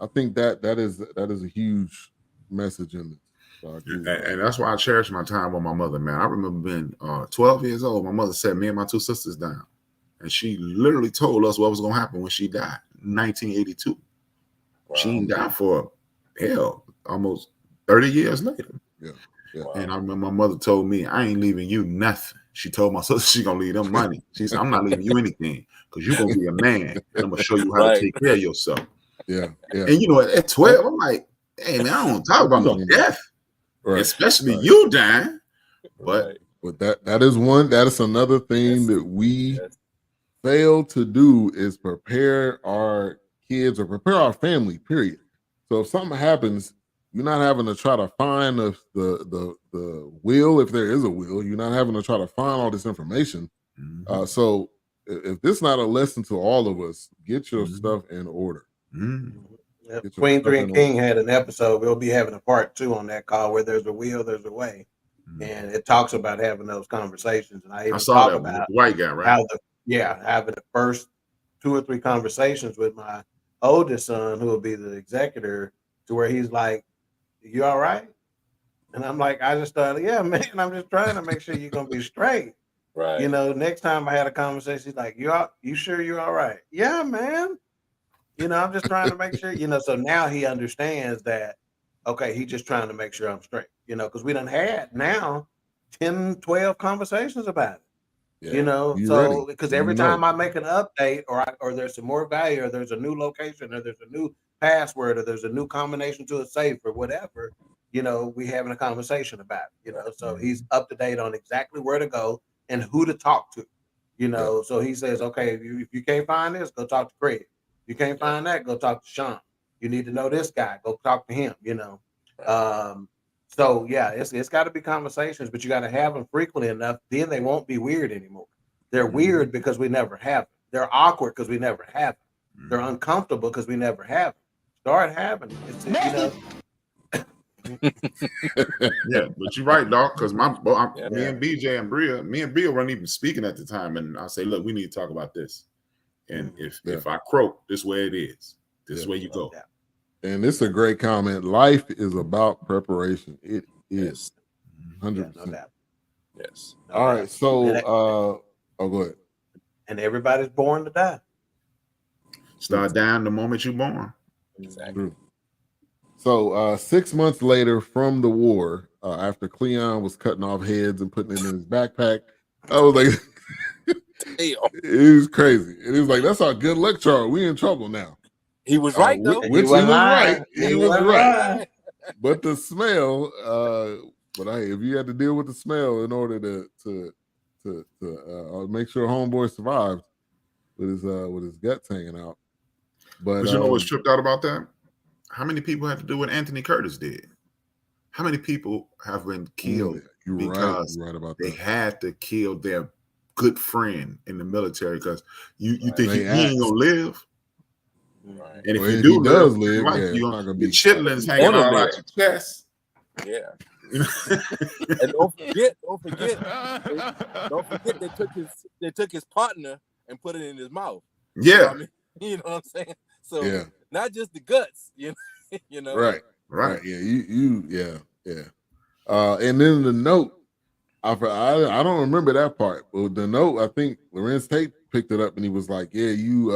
I think that is a huge message in this. So and that's why I cherish my time with my mother, man. I remember being 12 years old. My mother sat me and my two sisters down, and she literally told us what was going to happen when she died in 1982. Wow. She didn't die for almost 30 years later. Yeah. Wow. And I remember my mother told me, I ain't leaving you nothing. She told my sister she gonna leave them money. She said, I'm not leaving you anything, because you're gonna be a man, and I'm gonna show you how to take care of yourself. Yeah. And you know, at 12, I'm like, hey man, I don't want to talk about no death. Especially you dying. But that is another thing that we fail to do, is prepare our kids or prepare our family, period. So if something happens, you're not having to try to find the will, if there is a will. You're not having to try to find all this information. So if this is not a lesson to all of us, get your stuff in order. Queen 3 and King had an episode. We'll be having a part 2 on that call, where there's a will, there's a way. And it talks about having those conversations. And I even talk about white guy, right? Having the first 2 or 3 conversations with my oldest son, who will be the executor, to where he's like, you all right? And I'm like, I just thought, yeah, man, I'm just trying to make sure you're going to be straight. Right. You know, next time I had a conversation, he's like, you sure you're all right? Yeah, man. You know, I'm just trying to make sure, so now he understands that, okay, he's just trying to make sure I'm straight, because we done had now 10, 12 conversations about it, so because every time I make an update or there's some more value, or there's a new location, or there's a new password, or there's a new combination to a safe, or whatever, we having a conversation about it, so he's up to date on exactly where to go and who to talk to, so he says, okay, if you can't find this, go talk to Craig. You can't find that, go talk to Sean. You need to know this guy, go talk to him, So yeah, it's got to be conversations, but you got to have them frequently enough, then they won't be weird anymore. They're weird because we never have them. They're awkward because we never have them. They're uncomfortable because we never have them. Start having them. Yeah, but you're right, dog. Because me and BJ and Bria weren't even speaking at the time, and I say, look, we need to talk about this. And if I croak, this way it is. This is where you go. And this is a great comment. Life is about preparation. It is 100%. Yes. All right. So, go ahead. And everybody's born to die. Start dying the moment you're born. Exactly. So 6 months later from the war, after Cleon was cutting off heads and putting it in his backpack, I was like, it was crazy. And he was like, that's our good luck chart. We in trouble now. He was right, though. He was right. But the smell, but hey, if you had to deal with the smell in order to make sure homeboy survived with his guts hanging out. But you know what's tripped out about that? How many people had to do what Anthony Curtis did? How many people have been killed because they had to kill their good friend in the military because you think he ain't gonna live? Right. And if you do live, you're not gonna be chitlins hanging out your chest. Yeah. And don't forget, they took his partner and put it in his mouth. Yeah. You know what I'm saying? So not just the guts, you know. Right. Yeah. And then the note, I don't remember that part, but the note, I think Larenz Tate picked it up and he was like, "Yeah, you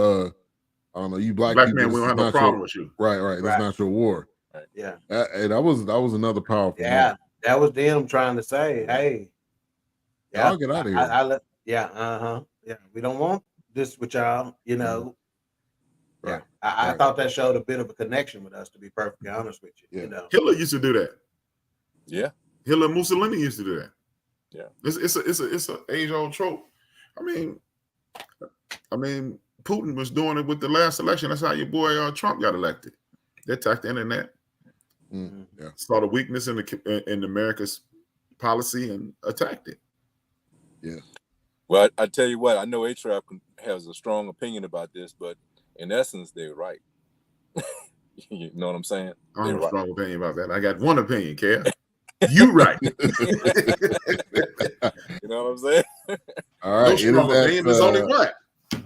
I don't know, you black people, man, we don't have no problem with you." Right. That's not your war. Right. Yeah. And that was another powerful. Yeah. Moment. That was them trying to say, hey, Y'all get out of here. Yeah, we don't want this with y'all, you know. Right. I thought that showed a bit of a connection with us, to be perfectly honest with you. Yeah. You know, Hitler used to do that. Yeah. Hitler and Mussolini used to do that. Yeah. It's a age old trope. I mean, Putin was doing it with the last election. That's how your boy Trump got elected. They attacked the internet. Yeah. Saw the weakness in America's policy and attacked it. Yeah. Well, I tell you what, I know A-Trap has a strong opinion about this, but in essence, they're right. You know what I'm saying? I don't have a Right. strong opinion about that. I got one opinion, Kev. You right. You know what I'm saying? All right. No strong opinion. There's only one.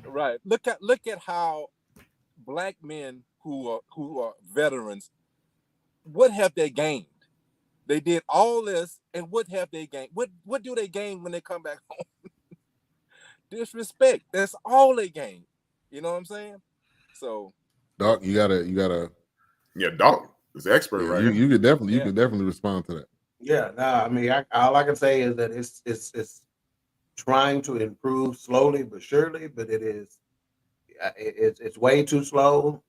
Right. Look at how black men who are veterans, what have they gained? They did all this, and what have they gained? What do they gain when they come back home? Disrespect. That's all they gain. You know what I'm saying? So, Doc, you gotta. Yeah, Doc is the expert, right? You could definitely respond to that. Yeah, no, I mean, all I can say is that it's trying to improve slowly but surely, but it's way too slow,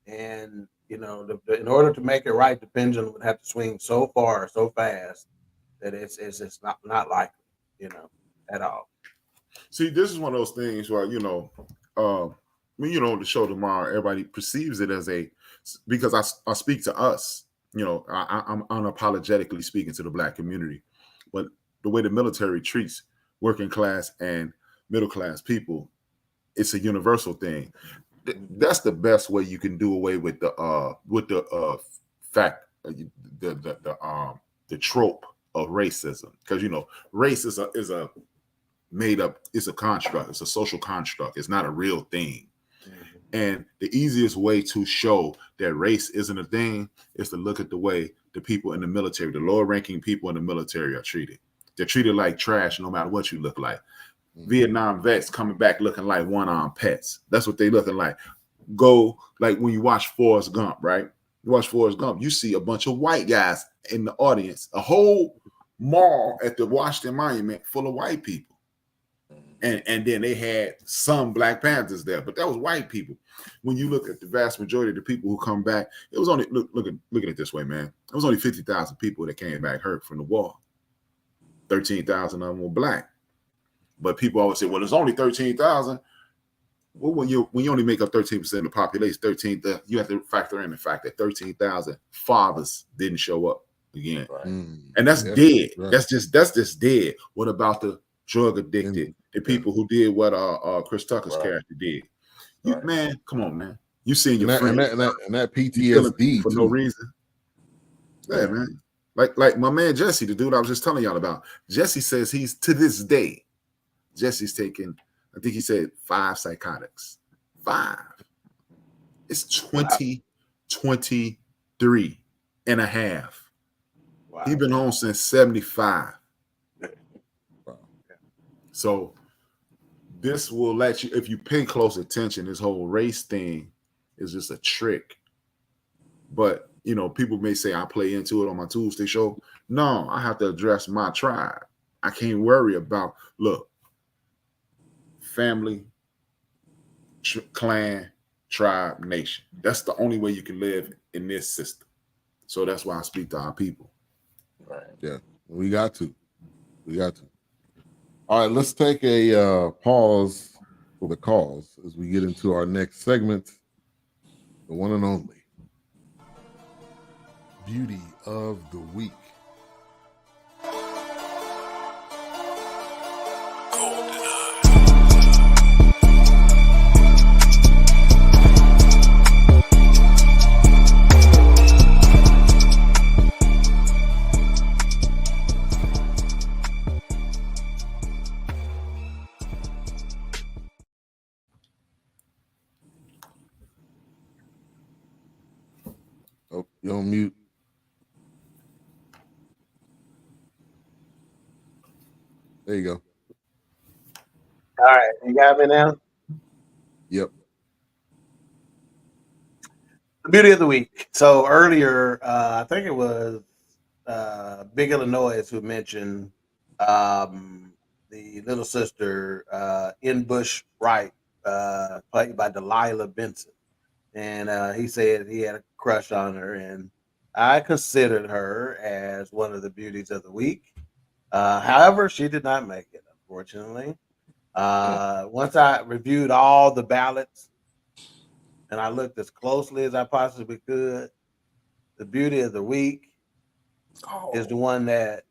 and you know, in order to make it right, the pendulum would have to swing so far, so fast that it's not likely, you know, at all. See, this is one of those things where when the show tomorrow, everybody perceives it as because I speak to us, I'm unapologetically speaking to the black community, but the way the military treats working class and middle class people, it's a universal thing. That's the best way you can do away with the trope of racism, because race is a made up, it's a construct, it's a social construct, it's not a real thing. And the easiest way to show that race isn't a thing is to look at the way the people in the military, the lower ranking people in the military, are treated. They're treated like trash no matter what you look like. Vietnam vets coming back looking like one-armed pets. That's what they looking like. Go, like when you watch Forrest Gump, right? You watch Forrest Gump, you see a bunch of white guys in the audience, a whole mall at the Washington Monument full of white people. And then they had some Black Panthers there, but that was white people. When you look at the vast majority of the people who come back, it was only, look at it this way, man. It was only 50,000 people that came back hurt from the war. 13,000 of them were black. But people always say, well, there's only 13,000. Well, when you only make up 13% of the population, you have to factor in the fact that 13,000 fathers didn't show up again. Right. And that's dead. Right. That's just dead. What about the drug addicted, the people who did what Chris Tucker's character did? Man, come on, man. You seen your friends and that PTSD for no reason. Yeah, man. Like my man Jesse, the dude I was just telling y'all about. Jesse says he's, to this day, Jesse's taken, I think he said 5 psychotics. 5. It's 2023 and a half. Wow. He's been home since 75. Wow. So this will let you, if you pay close attention, this whole race thing is just a trick. But, people may say I play into it on my Tuesday show. No, I have to address my tribe. I can't worry about, family, clan, tribe, nation. That's the only way you can live in this system. So that's why I speak to our people. Right. Yeah, we got to. All right, let's take a pause for the calls as we get into our next segment, the one and only Beauty of the Week. Oh, you're on mute. There you go. All right, you got me now? Yep. The beauty of the week. So earlier, I think it was Big Illinois who mentioned the little sister in Bush Wright, played by Delilah Benson, and he said he had a crush on her, and I considered her as one of the beauties of the week. However, she did not make it, unfortunately. Once I reviewed all the ballots and I looked as closely as I possibly could, the beauty of the week is the one that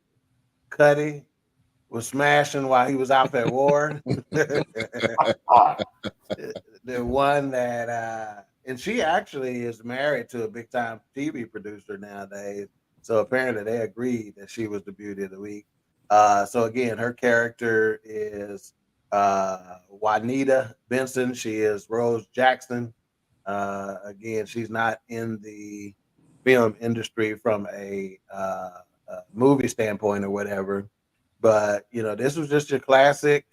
Cuddy was smashing while he was out at war. The one that, and she actually is married to a big time TV producer nowadays. So apparently they agreed that she was the beauty of the week. So again, her character is Juanita Benson. She is Rose Jackson. Again, she's not in the film industry from a movie standpoint or whatever, but this was just your classic,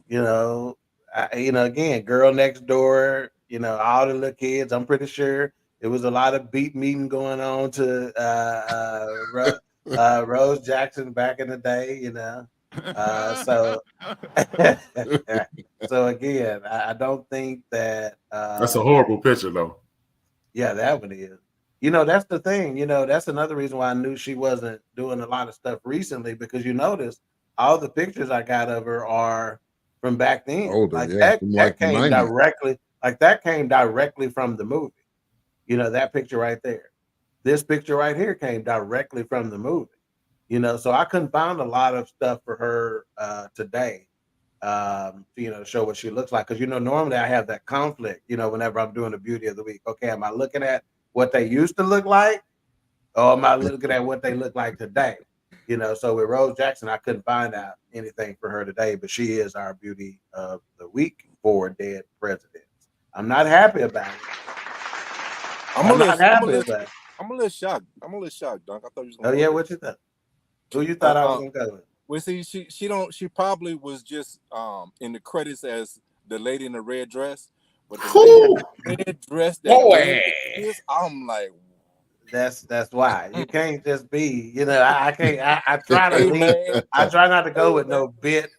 again, girl next door, all the little kids. I'm pretty sure it was a lot of beat meeting going on to Rose Jackson back in the day, so so again, I don't think that that's a horrible picture though. Yeah, that one is. That's the thing. That's another reason why I knew she wasn't doing a lot of stuff recently, because you notice all the pictures I got of her are from back then. Older, like yeah, that came directly from the movie. That picture right there. This picture right here came directly from the movie. So I couldn't find a lot of stuff for her today. To show what she looks like, because normally I have that conflict. Whenever I'm doing the beauty of the week, okay, am I looking at what they used to look like, or am I looking at what they look like today? So with Rose Jackson, I couldn't find out anything for her today, but she is our beauty of the week for dead presidents. I'm not happy about it. I'm a little shocked. I'm a little shocked, Dunk. I thought you was gonna. Oh yeah, what you thought? Who you thought I was gonna go with? Well, see, she probably was just in the credits as the lady in the red dress, but the red dress that is, I'm like, that's why you can't just be, I can't. I try to leave. I try not to go with no bit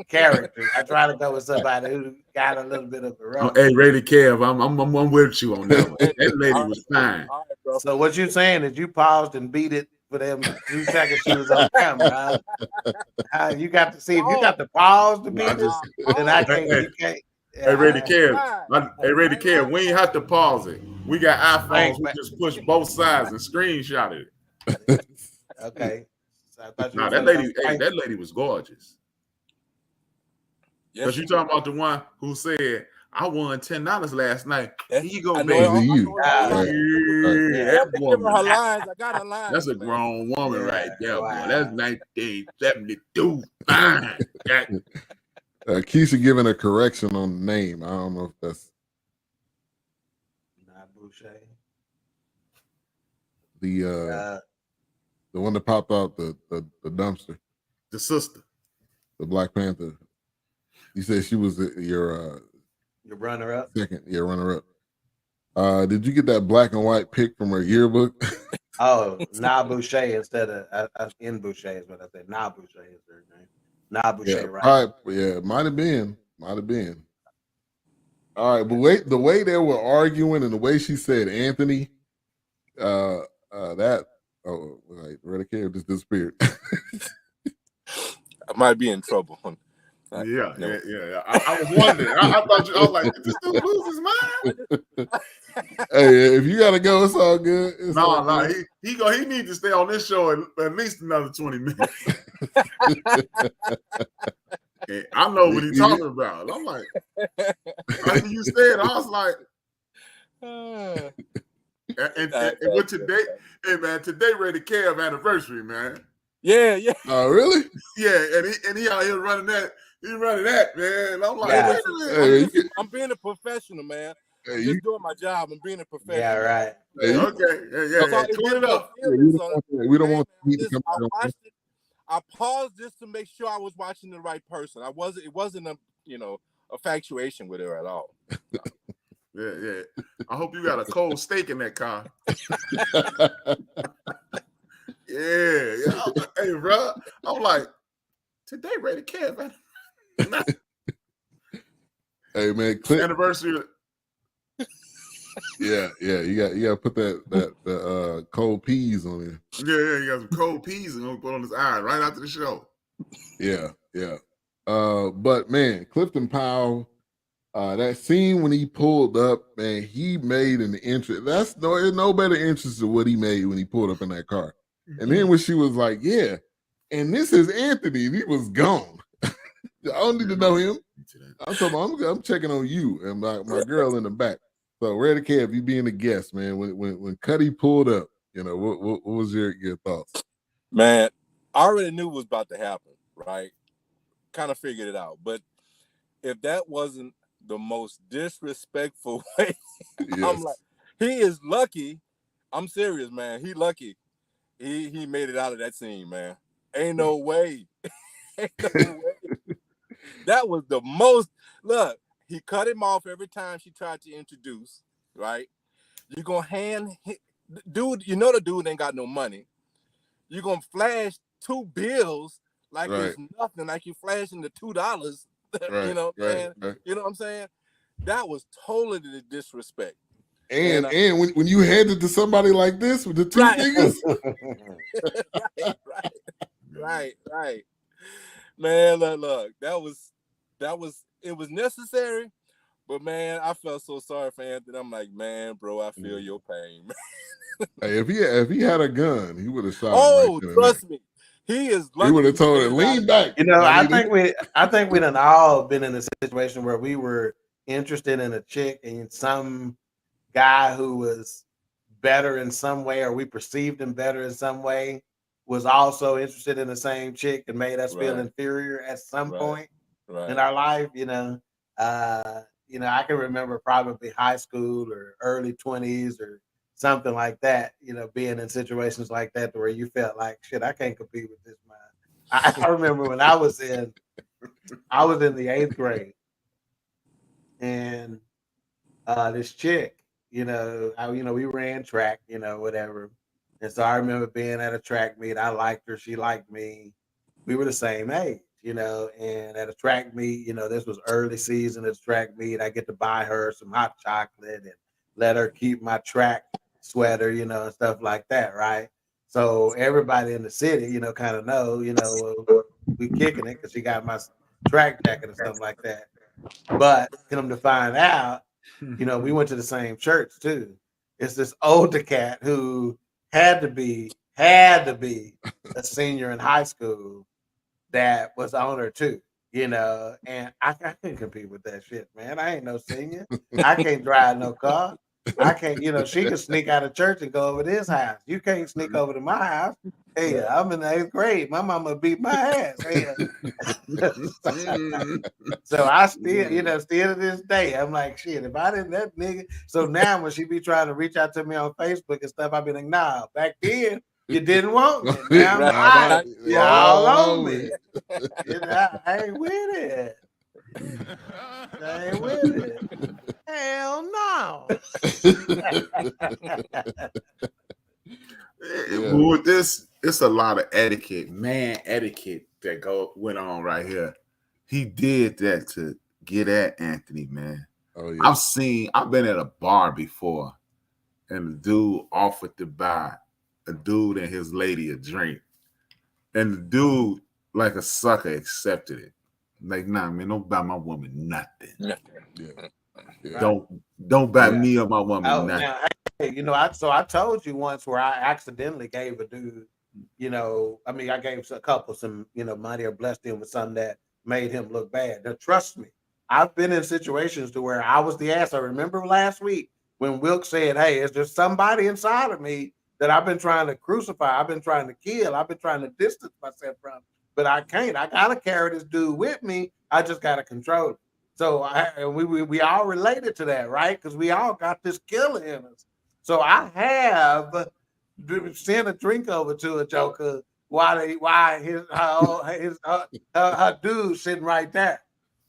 character. I try to go with somebody who got a little bit of a role. Hey, RaiderKev, I'm with you on that one. That lady was fine. Right, so what you saying is you paused and beat it for them 2 seconds she was on camera. You got to see if you got to pause to beat it, then I can't. You can't. Hey, RaiderKev, we ain't have to pause it. We got iPhones. We just push both sides and screenshot it. Okay. So that lady was gorgeous. Because you talking about the one who said, I won $10 last night. Here you go, baby. That woman. Her lines. I got her lines. That's a grown woman right there, boy. That's 1972. Fine. Keisha giving a correction on the name. I don't know if that's not Boucher. The one that popped out the dumpster. The sister. The Black Panther. You said she was your runner-up? Second, runner-up. Did you get that black and white pic from her yearbook? Oh, Na Boucher instead of in Boucher is what I said. Na Boucher is her name. Na Boucher, right? Yeah, might have been. All right, but the way they were arguing and the way she said Anthony, RaiderKev just disappeared. I might be in trouble. Yeah. I was wondering. I thought I was like, did this dude lose his mind? Hey, if you gotta go, it's all good. No, he needs to stay on this show at least another 20 minutes. I know what he's talking about. I'm like, after you said, I was like, and with today, hey man, today RaiderKev anniversary, man. Yeah. Oh, really? Yeah, and he out here running that. He's running that, man. I'm like, yeah. I'm being a professional, man. I'm just doing my job. I'm being a professional. Yeah, right. Hey, okay. Yeah. Clean it up. We don't want to I paused just to make sure I was watching the right person. It wasn't a infatuation with her at all. Yeah. I hope you got a cold steak in that car. Yeah. Hey, bro. I'm like, today, RaiderKev. Hey man, Anniversary. Yeah. You got to put that cold peas on there. Yeah, you got some cold peas and gonna put on his eye right after the show. Yeah. But man, Clifton Powell, that scene when he pulled up, man, he made an entrance. There's no better entrance than what he made when he pulled up in that car. And then when she was like, yeah, and this is Anthony, and he was gone. I don't need to know him. I'm checking on you and my girl in the back. So RaiderKev, you being a guest, man. When Cuddy pulled up, what was your thoughts? Man, I already knew what was about to happen, right? Kind of figured it out. But if that wasn't the most disrespectful way, yes. I'm like, he is lucky. I'm serious, man. He lucky. He made it out of that scene, man. Ain't no way. Ain't no way. That was the most. Look, he cut him off every time she tried to introduce, right? You're going to dude, the dude ain't got no money. You're going to flash 2 bills like it's nothing, like you flashing the $2. Right, you know what I'm saying? Right. You know what I'm saying? That was totally the disrespect. And when you hand it to somebody like this with the 2 fingers. Right. Man, look, it was necessary, but man, I felt so sorry for Anthony. I'm like, man, bro, I feel your pain. Hey, if he had a gun, he would have shot. Oh, trust me, he is. He would have told him, lean back. I think we done all been in a situation where we were interested in a chick and some guy who was better in some way, or we perceived him better in some way, was also interested in the same chick and made us feel inferior at some point in our life. I can remember probably high school or early 20s or something like that, being in situations like that where you felt like, shit, I can't compete with this man. I remember when I was in the 8th grade, and this chick, we ran track, whatever. And so I remember being at a track meet. I liked her. She liked me. We were the same age, and at a track meet, this was early season at a track meet. I get to buy her some hot chocolate and let her keep my track sweater, and stuff like that, right? So everybody in the city, kind of know, we kicking it because she got my track jacket and stuff like that. But come to find out, we went to the same church too. It's this older cat who had to be a senior in high school that was on her too, and I couldn't compete with that shit, man. I ain't no senior. I can't drive no car. I can't, she can sneak out of church and go over to his house. You can't sneak over to my house. Hey, I'm in the 8th grade. My mama beat my ass. Hey. So I still, still to this day, I'm like, shit, if I didn't that nigga. So now when she be trying to reach out to me on Facebook and stuff, I be like, nah, back then you didn't want me. Now you're all on me. I ain't with it. I ain't with it. Hell no. With this, it's a lot of etiquette that went on right here. He did that to get at Anthony, man. Oh yeah. I've been at a bar before, and the dude offered to buy a dude and his lady a drink, and the dude, like a sucker, accepted it. Like, nah, man, don't buy my woman nothing. Yeah. Don't buy me or my woman nothing. Now, I told you once where I accidentally gave a dude, I gave a couple some, money or blessed him with something that made him look bad. Now, trust me, I've been in situations to where I was the ass. I remember last week when Wilk said, hey, is there somebody inside of me that I've been trying to crucify? I've been trying to kill. I've been trying to distance myself from, but I can't. I got to carry this dude with me. I just got to control it. So we all related to that, right? Because we all got this killer in us. So I have sent a drink over to a joker while her dude sitting right there.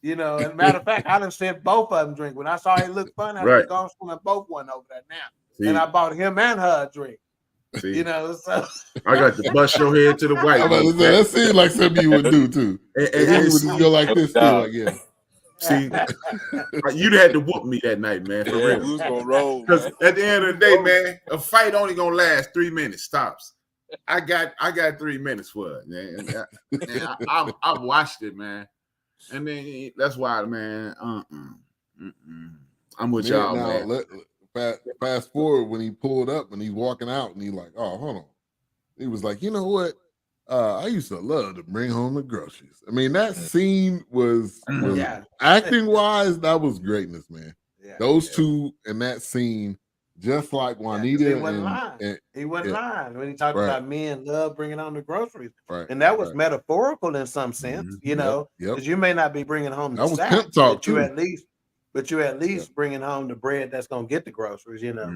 And matter of fact, I done sent both of them drink. When I saw he looked fun, I was going to swing both one over there now. See? And I bought him and her a drink. See, You know, so I got to bust your head to the white. I'm about to say, that seems like something you would do too. And You would just go like this too. Like, yeah. See, you'd had to whoop me that night, man. For real. We was gonna roll. Because Man. at the end of the day, man, a fight only gonna last 3 minutes. Stops. I got 3 minutes for it, man. I've watched it, man. And then that's why, man. I'm with y'all, man. Fast forward when he pulled up and he's walking out and he's like, "Oh, hold on." He was like, "You know what? I used to love to bring home the groceries." I mean, that scene was acting wise, that was greatness, man. Yeah, those two in that scene, just like Juanita. He wasn't lying. He wasn't lying when he talked about men love bringing home the groceries. Right. And that was metaphorical in some sense, you know, because you may not be bringing home the sack, pimp talk but you at least bringing home the bread that's going to get the groceries, you know,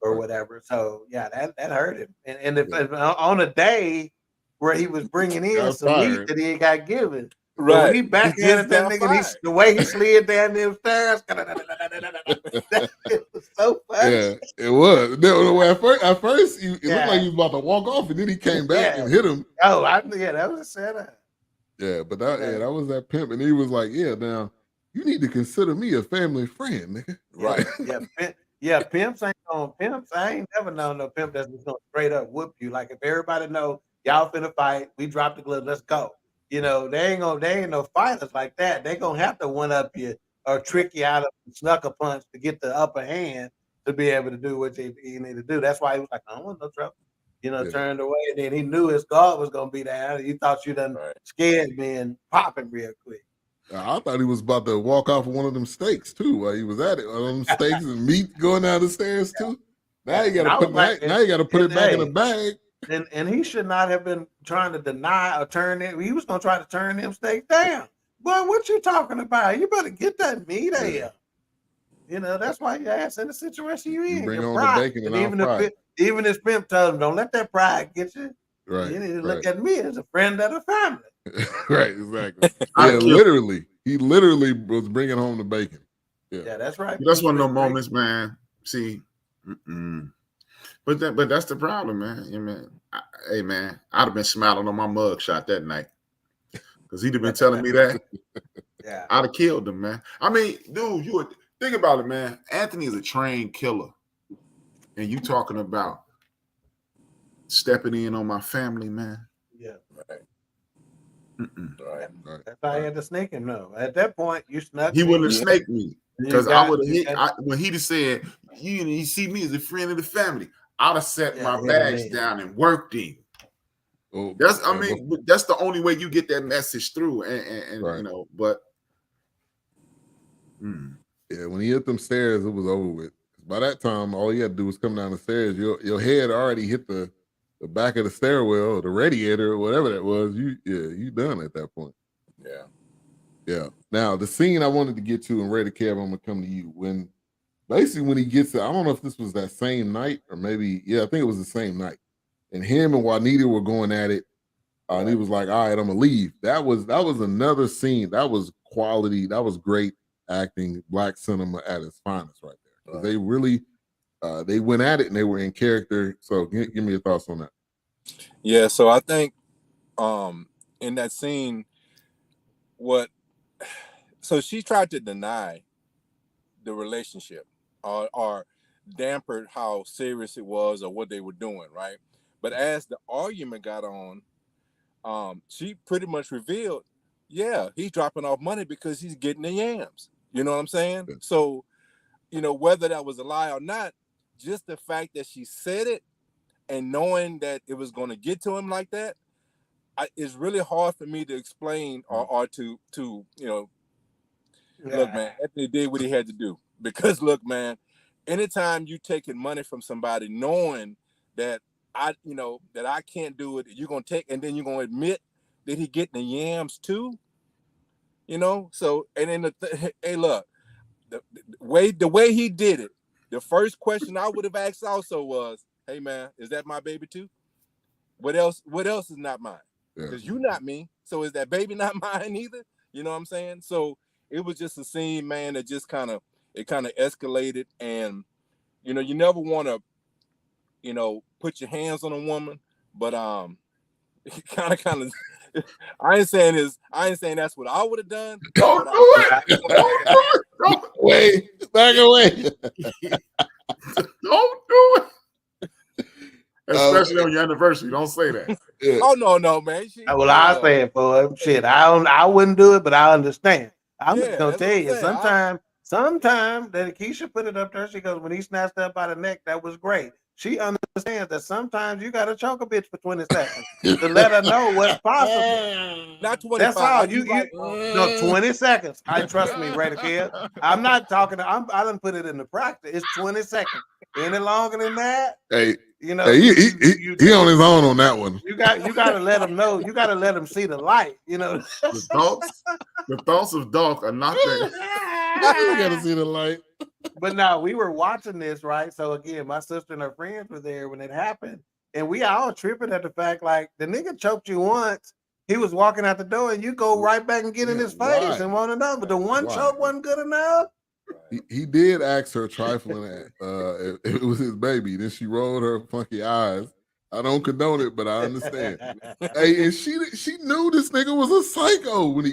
or whatever. So, yeah, that hurt him. And if on a day where he was bringing in some meat that he ain't got given, right? When he backhanded that nigga, the way he slid down them stairs, it was so funny. Yeah, it was. At first, it looked like he was about to walk off, and then he came back and hit him. Oh, that was a setup. Yeah, but that was that pimp, and he was like, "Yeah, now you need to consider me a family friend, nigga." Right? Pimps ain't on pimps. I ain't never known no pimp that's just gonna straight up whoop you. Like if everybody know y'all finna fight, we drop the glove, let's go. You know, they ain't no fighters like that. They gonna have to one up you or trick you out of snuck a punch to get the upper hand to be able to do what you need to do. That's why he was like, I don't want no trouble. You know, turned away, and then he knew his guard was gonna be there. He thought you done scared me and popping real quick. I thought he was about to walk off of one of them steaks too while he was at it. One of them steaks and meat going down the stairs too. Now you gotta put it back in the bag. And he should not have been trying to deny or turn it. He was gonna try to turn them steaks down. Boy, what you talking about? You better get that meat here. You know, that's why your ass in the situation you in. Bring on the bacon and even if pimp told him, don't let that pride get you. Right. You need to look at me as a friend of the family. Right, exactly. He literally was bringing home the bacon. Yeah, that's right. That's one of those moments, man. See, but that's the problem, man. Hey, man, I'd have been smiling on my mug shot that night because he'd have been telling me that. Yeah, I'd have killed him, man. I mean, dude, you would think about it, man. Anthony is a trained killer, and you talking about stepping in on my family, man. Yeah, right. Right. That's how I had to snake him. No, at that point, you snuck. He wouldn't have snaked me because I would have hit. When he'd have said, "You see me as a friend of the family," I'd have set my bags down and worked him. That's the only way you get that message through, and you know. But yeah, when he hit them stairs, it was over with. By that time, all you had to do was come down the stairs. Your head already hit the back of the stairwell, or the radiator, or whatever that was. You done at that point. Yeah. Now the scene I wanted to get to in RaiderKev, I'm gonna come to you when he gets to, I don't know if this was that same night or maybe I think it was the same night, and him and Juanita were going at it, and he was like, "All right, I'm gonna leave." That was another scene. That was quality. That was great acting, black cinema at its finest, right there. Right. They really. They went at it and they were in character. So give me your thoughts on that. Yeah, so I think in that scene, so she tried to deny the relationship or dampered how serious it was or what they were doing, right? But as the argument got on, she pretty much revealed, he's dropping off money because he's getting the yams. You know what I'm saying? Yeah. So, you know, whether that was a lie or not, just the fact that she said it and knowing that it was going to get to him like that, it's really hard for me to explain or to look, man, Anthony did what he had to do. Because look, man, anytime you taking money from somebody knowing that I can't do it, you're going to take, and then you're going to admit that he getting the yams too, you know? So, and then hey, look, the way he did it, the first question I would have asked also was, "Hey man, is that my baby too? What else is not mine? Because you not me, so is that baby not mine either?" You know what I'm saying? So it was just a scene, man, that just kind of escalated, and you know, you never want to, put your hands on a woman, but kind of. I ain't saying that's what I would have done. Don't do it. Don't Wait, back away. Don't do it. Especially on your anniversary. Don't say that. Yeah. Oh no, man. Well, I say it for him. Shit, I wouldn't do it, but I understand. I'm just gonna that's tell what I'm you, saying. sometimes that Keisha put it up there. She goes, when he snatched up by the neck, that was great. She understands that sometimes you gotta choke a bitch for 20 seconds to let her know what's possible. Not 25. That's all. No, 20 seconds. I trust me, RaiderKev. I'm not talking. I didn't put it into practice. It's 20 seconds. Any longer than that, Hey, you know, he on his own on that one. You got to let him know. You got to let him see the light. You know, the thoughts of dog are not there. You gotta see the light. But now we were watching this, right? So again, my sister and her friends were there when it happened, and we all tripping at the fact like the nigga choked you once. He was walking out the door, and you go right back and get in his face and want another. But the one choke wasn't good enough. He did ask her trifling if it was his baby. Then she rolled her funky eyes. I don't condone it, but I understand. Hey, and she knew this nigga was a psycho when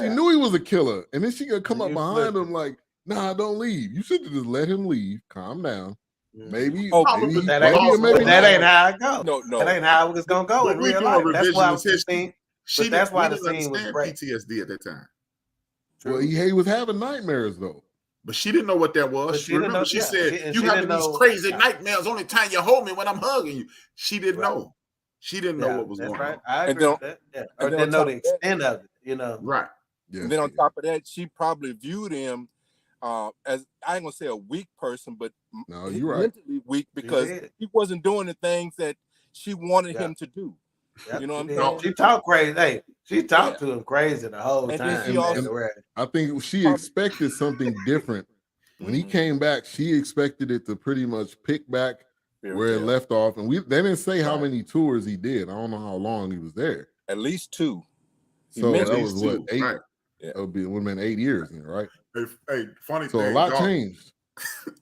she knew he was a killer. And then she could come up behind him like, nah, don't leave. You should have just let him leave. Calm down. Maybe that ain't how it goes. No, that ain't how it's gonna go in real life. That's why the scene was great. PTSD at that time. Well, he was having nightmares though. But she didn't know what that was. She said, you having these crazy nightmares. Only time you hold me when I'm hugging you. She didn't know. She didn't know what was going on. I agree with that. Yeah. Or didn't know the extent of it, you know. Right. Yeah. And then on top of that, she probably viewed him as, I ain't gonna say a weak person, but you're right. Mentally weak because he wasn't doing the things that she wanted him to do. Yep. You know what I'm saying? She talked crazy. Hey, she talked to him crazy the whole time. I think she expected something different. When he came back, she expected it to pretty much pick back where it left off. And they didn't say how many tours he did. I don't know how long he was there. At least 2. So that was what, 8? Right. Yeah. It would have been 8 years, right? Hey, funny so thing. So a lot changed.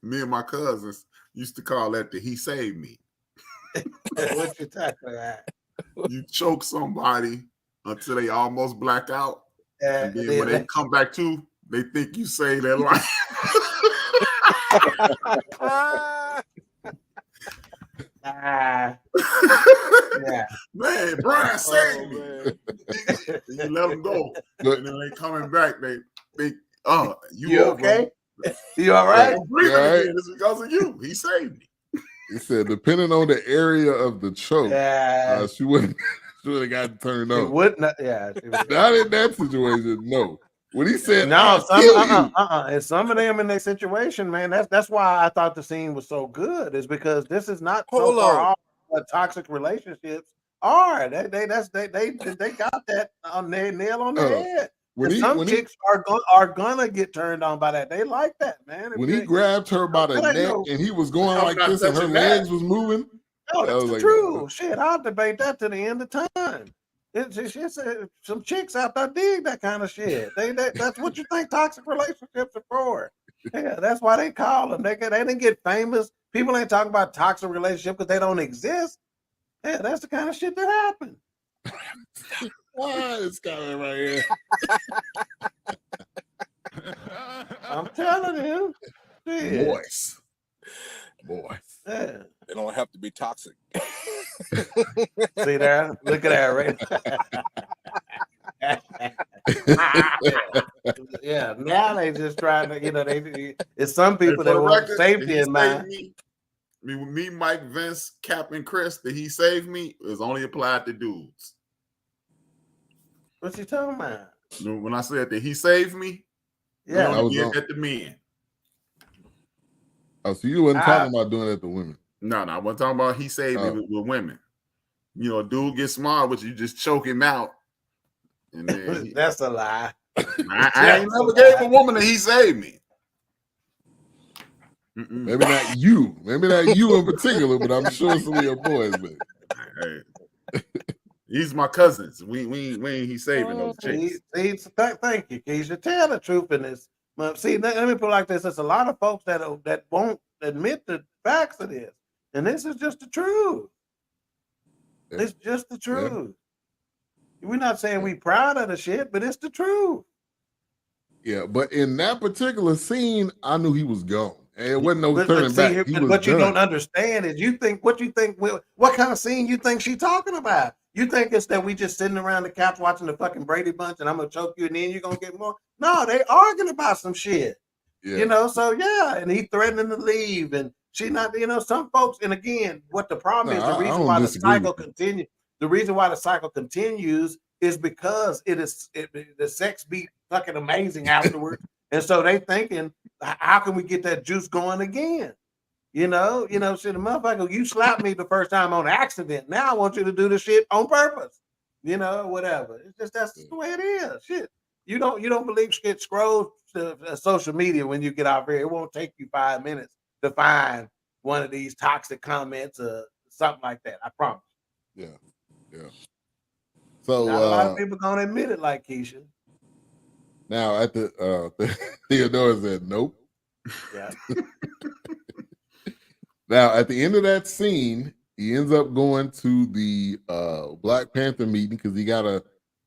Me and my cousins used to call that the he saved me. What you talking about? You choke somebody until they almost black out. And then when they come back to, they think you saved their life. Man, Brian saved me. You let them go. And then they coming back. You okay? You all right? It's because of you. He saved me. He said, depending on the area of the choke, she wouldn't have gotten turned on. Would not, not in that situation. No. When he said, no, and some of them in their situation, man, that's why I thought the scene was so good, is because this is not so far off what toxic relationships are. They got that on their nail on the head. Some chicks are gonna get turned on by that. They like that, man. When he grabbed her by the neck and he was going like this and her legs was moving. No, that's the truth. Shit, I'll debate that to the end of time. Some chicks out there dig that kind of shit. That's what you think toxic relationships are for. Yeah, that's why they call them. They didn't get famous. People ain't talking about toxic relationships because they don't exist. Yeah, that's the kind of shit that happened. It's coming right here. I'm telling you. Shit. Boys. Yeah. They don't have to be toxic. See there? Look at that, right? Yeah, now they just trying to, it's some people that want safety in mind. Me, Mike, Vince, Cap, and Chris, that he saved me is only applied to dudes. What you talking about? When I said that he saved me, I was at the men. Oh, so you wasn't talking about doing it to women? No, I wasn't talking about he saved me with women. Dude gets smart, but you just choke him out. And then that's a lie. I ain't never gave a woman that he saved me. Maybe not you. Maybe not you in particular, but I'm sure some of your boys, man. Hey. These my cousins. We ain't he saving those chicks. Thank you, Keisha. Tell the truth in this. See, let me put it like this. There's a lot of folks that won't admit the facts of this. And this is just the truth. Yeah. It's just the truth. We're not saying we proud of the shit, but it's the truth. Yeah, but in that particular scene, I knew he was gone. And it wasn't no turning back. He was what done. You don't understand is what kind of scene you think she's talking about? You think it's that we just sitting around the couch watching the fucking Brady Bunch and I'm gonna choke you and then you're gonna get more? No, they arguing about some shit. Yeah. You know, so yeah, and he threatening to leave and she not, you know, some folks, and again, what the problem is, the reason why the cycle continues, the reason why the cycle continues is because the sex be fucking amazing afterwards. And so they thinking, how can we get that juice going again? You know, shit, the motherfucker, you slapped me the first time on accident. Now I want you to do the shit on purpose. You know, whatever. It's just that's the way it is. Shit. You don't believe shit scrolls to social media when you get out here. It won't take you 5 minutes to find one of these toxic comments or something like that. I promise. Yeah. So not a lot of people gonna admit it like Keisha. Now at the Theodore said nope. Yeah. Now at the end of that scene, he ends up going to the Black Panther meeting because he got a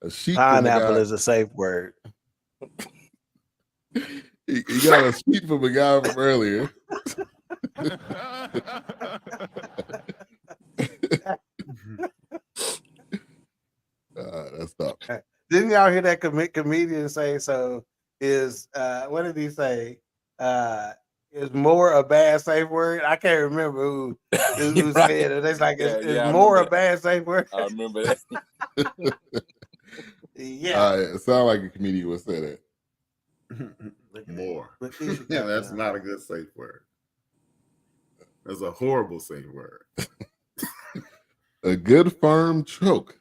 sheet. Pineapple is a safe word. he got a sheet from a guy from earlier. That's tough. Didn't y'all hear that comedian say so? Is what did he say? Is more a bad safe word? I can't remember who right. Said it. It's like is more a bad safe word. I remember that. Yeah, it sounds like a comedian would say that. More. Yeah, that's not a good safe word. That's a horrible safe word. A good firm choke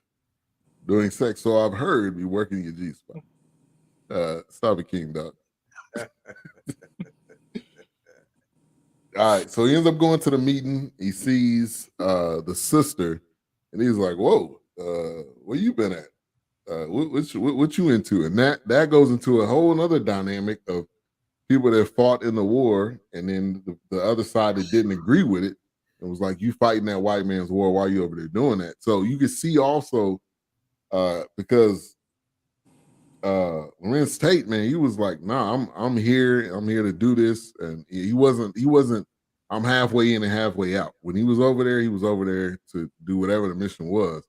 during sex. So I've heard you working your G spot. Stop it, King Dog. All right, so he ends up going to the meeting. He sees the sister, and he's like, "Whoa, where you been at? What you into?" And that goes into a whole other dynamic of people that fought in the war, and then the other side that didn't agree with it. It was like, you fighting that white man's war while you over there doing that. So you can see also because Larenz Tate, man, he was like, "Nah, I'm here to do this," and he wasn't. I'm halfway in and halfway out. When he was over there to do whatever the mission was,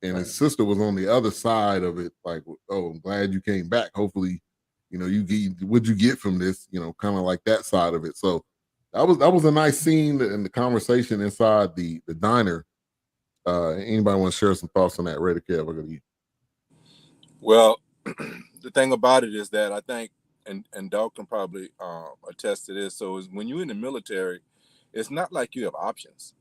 and right. His sister was on the other side of it. Like, "Oh, I'm glad you came back. Hopefully, you know, you get what'd you get from this, you know, kind of like that side of it." So that was a nice scene in the conversation inside the diner. Anybody want to share some thoughts on that? RaiderKev, I'm gonna eat. Well, the thing about it is that I think, and Doug can probably attest to this. So is when you're in the military, it's not like you have options.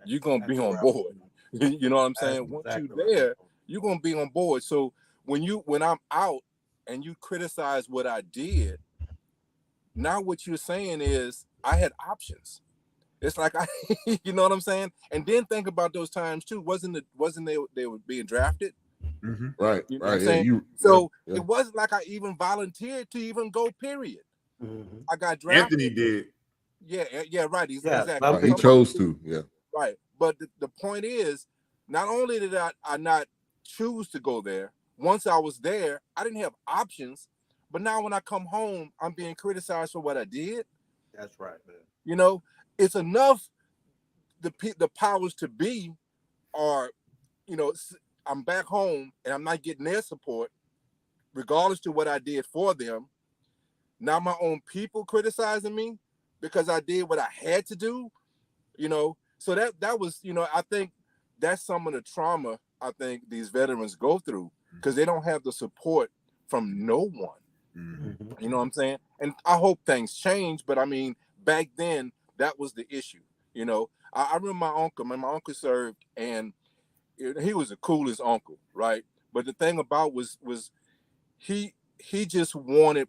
You're gonna be on board. You know what I'm saying? Once you're there, you're gonna be on board. So when I'm out and you criticize what I did, now what you're saying is I had options. It's like you know what I'm saying? And then think about those times too. Wasn't they were being drafted? Mm-hmm. Right, you know right. What I'm saying? It wasn't like I even volunteered to even go. Period. Mm-hmm. I got drafted. Anthony did. Yeah, right. Exactly. Right. He chose to. Yeah. Right. But the point is, not only did I not choose to go there. Once I was there, I didn't have options. But now when I come home, I'm being criticized for what I did. That's right, man. You know, it's enough. The powers to be are, you know, I'm back home and I'm not getting their support, regardless to what I did for them. Now my own people criticizing me because I did what I had to do, you know. So that was, you know, I think that's some of the trauma I think these veterans go through because they don't have the support from no one. Mm-hmm. You know what I'm saying? And I hope things change, but I mean, back then that was the issue. You know, I remember my uncle served, and he was the coolest uncle, right? But the thing about was he just wanted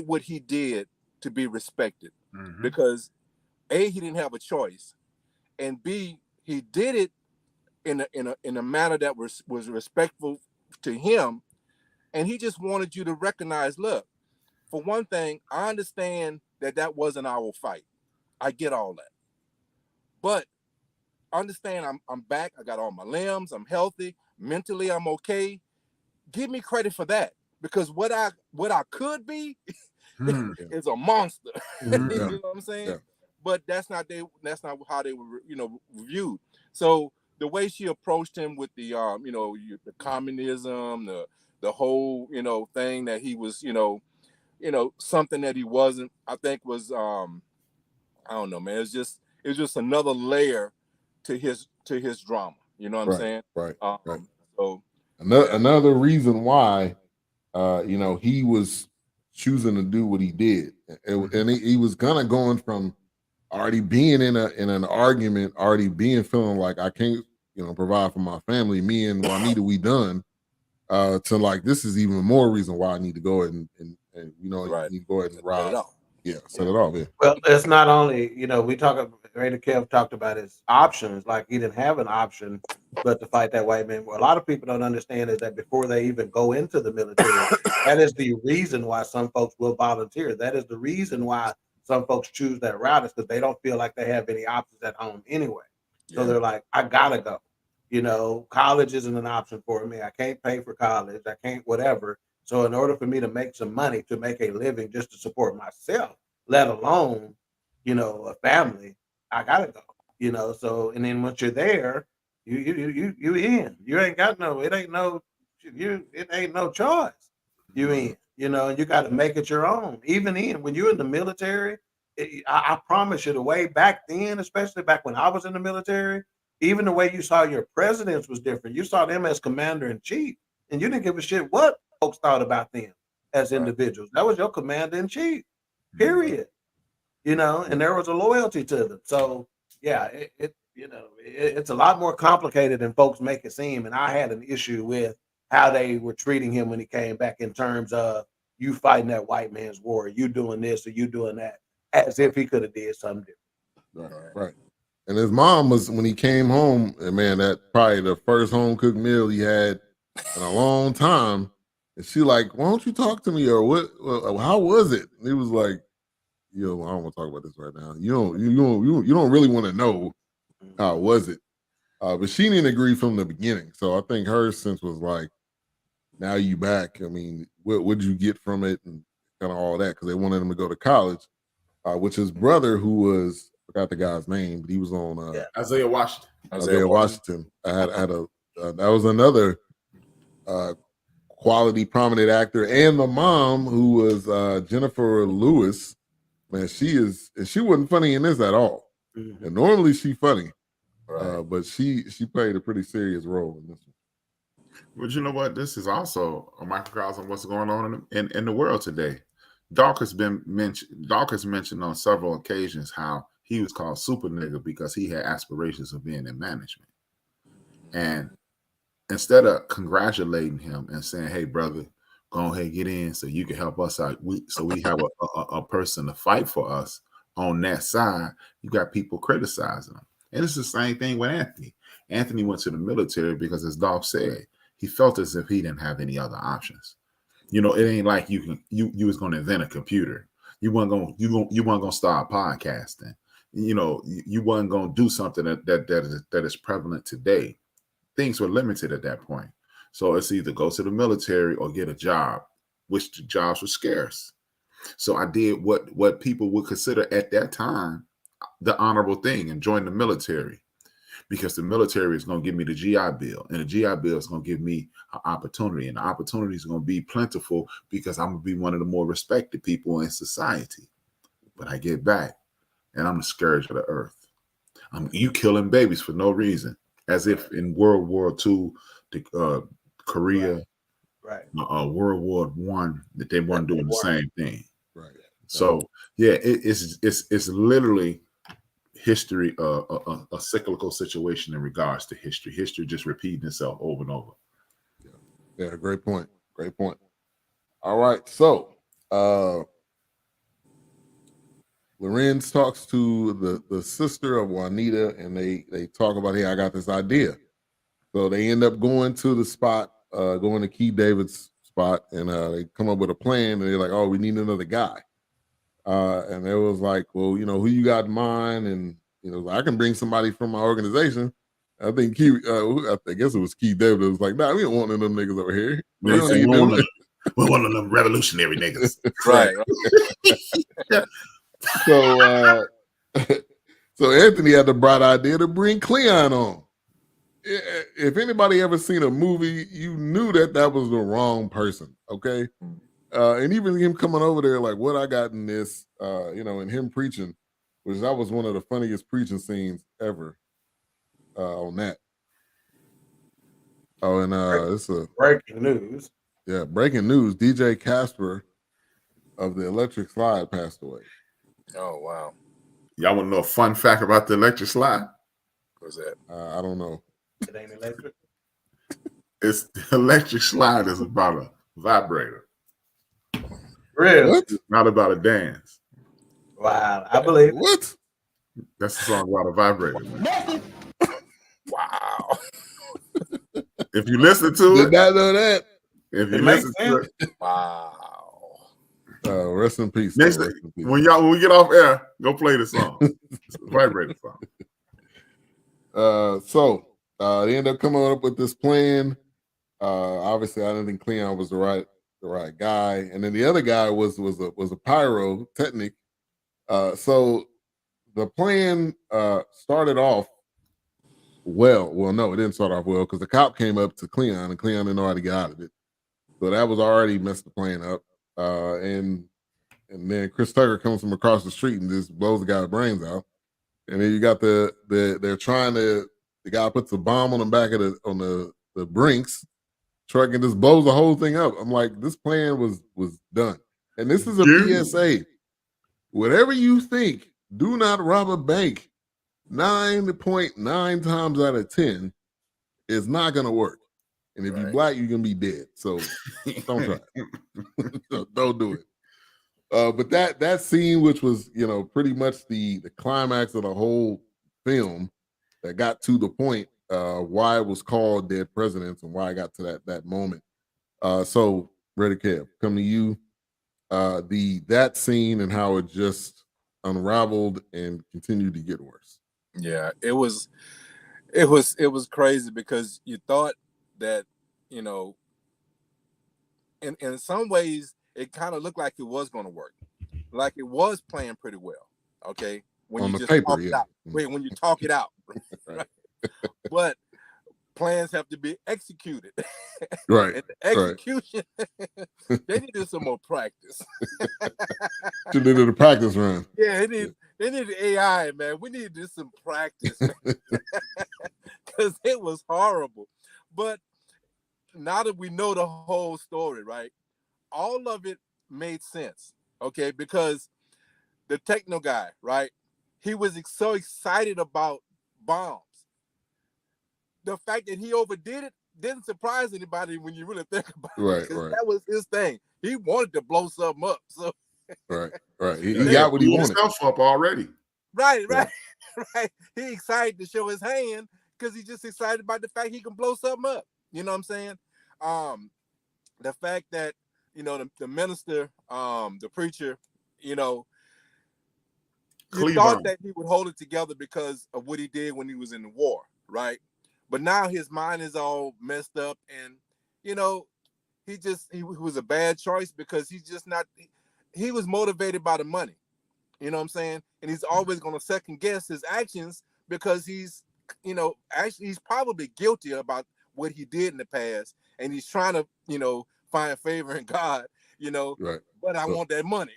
what he did to be respected, because A, he didn't have a choice, and B, he did it in a manner that was respectful to him, and he just wanted you to recognize, look, for one thing, I understand that wasn't our fight. I get all that. But understand, I'm back. I got all my limbs. I'm healthy. Mentally, I'm okay. Give me credit for that, because what I could be is a monster. You know what I'm saying? Yeah. But that's not how they were, viewed. So the way she approached him with the the communism, the whole thing that he was something that he wasn't, I think was I don't know, man. It's just another layer to his drama. You know what I'm saying? Right. So another reason why he was choosing to do what he did, and he was kind of going from already being in an argument, already feeling like I can't provide for my family. Me and Juanita, we done. To like, this is even more reason why I need to go ahead and you need to go ahead and ride. Set it off. Yeah. Well, it's not only, we RaiderKev talked about his options, like he didn't have an option but to fight that white man. What a lot of people don't understand is that before they even go into the military, that is the reason why some folks will volunteer. That is the reason why some folks choose that route, is because they don't feel like they have any options at home anyway. So they're like, I gotta go. College isn't an option for me. I can't pay for college. I can't whatever. So in order for me to make some money, to make a living just to support myself, let alone, a family, I gotta go. So, and then once you're there, you in. You ain't got it ain't no choice. You in, and you got to make it your own. Even when you're in the military, I promise you, the way back then, especially back when I was in the military, even the way you saw your presidents was different. You saw them as commander in chief, and you didn't give a shit what folks thought about them as individuals. That was your commander in chief, period. And there was a loyalty to them. So yeah, it's a lot more complicated than folks make it seem. And I had an issue with how they were treating him when he came back, in terms of you fighting that white man's war, you doing this or you doing that, as if he could have did something different. Right. And his mom was, when he came home, and man, that probably the first home cooked meal he had in a long time. And she like, why don't you talk to me, or what? How was it? And he was like, I don't want to talk about this right now. You don't really want to know how was it. But she didn't agree from the beginning. So I think her sense was like, now you back. I mean, what did you get from it, and kind of all that, because they wanted him to go to college, which his brother, who was, I forgot the guy's name, but he was on Isaiah Washington. Isaiah Washington. That was another quality prominent actor, and the mom, who was Jennifer Lewis. Man, she wasn't funny in this at all. Mm-hmm. And normally she funny, but she played a pretty serious role in this one. But you know what? This is also a microcosm of what's going on in the world today. Doc has mentioned on several occasions how he was called super nigga because he had aspirations of being in management. And instead of congratulating him and saying, hey, brother, go ahead, get in so you can help us out, we have a person to fight for us on that side, you got people criticizing him. And it's the same thing with Anthony. Anthony went to the military because, as Doc said, he felt as if he didn't have any other options. It ain't like you was going to invent a computer. You weren't going to start podcasting. You weren't going to do something that is prevalent today. Things were limited at that point. So it's either go to the military or get a job, which the jobs were scarce. So I did what people would consider at that time the honorable thing, and join the military, because the military is going to give me the GI Bill, and the GI Bill is going to give me an opportunity, and the opportunity is going to be plentiful because I'm going to be one of the more respected people in society. But I get back, and I'm the scourge of the earth. You killing babies for no reason, as if in World War II, Korea, World War I, that they weren't doing the same thing. Right. So yeah, it's literally history, a cyclical situation in regards to history. History just repeating itself over and over. Yeah, great point. All right, so Larenz talks to the sister of Juanita, and they talk about, hey, I got this idea. So they end up going to the spot, going to Keith David's spot, and they come up with a plan, and they're like, oh, we need another guy. And it was like, well, who you got in mind? And I can bring somebody from my organization. I think I guess it was Keith David. It was like, nah, we don't want none of them niggas over here. We don't need them. We're one of them revolutionary niggas. Right. So so Anthony had the bright idea to bring Cleon on. If anybody ever seen a movie, you knew that was the wrong person, okay? And even him coming over there, like, what I got in this, and him preaching, which that was one of the funniest preaching scenes ever on that. Oh, and it's a breaking news. Yeah, breaking news. DJ Casper of the Electric Slide passed away. Oh, wow. Y'all want to know a fun fact about the Electric Slide? What's that? I don't know. It ain't electric. It's the Electric Slide is about a vibrator. Really? What? It's not about a dance. Wow, I believe. What? That's the song about a vibrator. Man. Wow. If you listen to Did it, not know that. if you It listen makes to it, Wow. Rest in peace. next though, thing, rest in peace. when we get off air, go play the song. It's a vibrator song. So they end up coming up with this plan. Obviously, I didn't think Cleon was the right guy, and then the other guy was a pyrotechnic. So the plan started off well. Well, no, it didn't start off well because the cop came up to Cleon, and Cleon didn't know how to get out of it. So that was already messed the plan up. And then Chris Tucker comes from across the street and just blows the guy's brains out. And then you got the guy puts a bomb on the back of the Brinks truck and just blows the whole thing up. I'm like, this plan was done. And this is a PSA. Whatever you think, do not rob a bank. 9.9 times out of 10 is not gonna work. And if you're black, you're gonna be dead. So don't try it. Don't do it. But that scene, which was pretty much the climax of the whole film, that got to the point why it was called Dead Presidents and why I got to that moment. So RaiderKev, come to you. That scene and how it just unraveled and continued to get worse. Yeah, it was crazy because you thought that, in some ways it kind of looked like it was going to work, like it was playing pretty well. Okay, when on you the just paper, talk yeah. it out. Wait, when you talk it out, right? But plans have to be executed. Right. And the execution, they needed some more practice. You needed a practice run. Yeah, they need AI, man. We need to do some practice because it was horrible. But now that we know the whole story, right? All of it made sense, okay? Because the techno guy, right? He was so excited about bombs. The fact that he overdid it didn't surprise anybody when you really think about it. Right. That was his thing. He wanted to blow something up. So Right. He got what he wanted. Himself up already. Right. He excited to show his hand because he's just excited about the fact he can blow something up. You know what I'm saying? The fact that the minister, the preacher, you thought that he would hold it together because of what he did when he was in the war, right? But now his mind is all messed up, and he was a bad choice because he's just not. He was motivated by the money, you know what I'm saying? And he's always going to second guess his actions because he's, actually he's probably guilty about what he did in the past, and he's trying to, find favor in God, Right. But I want that money.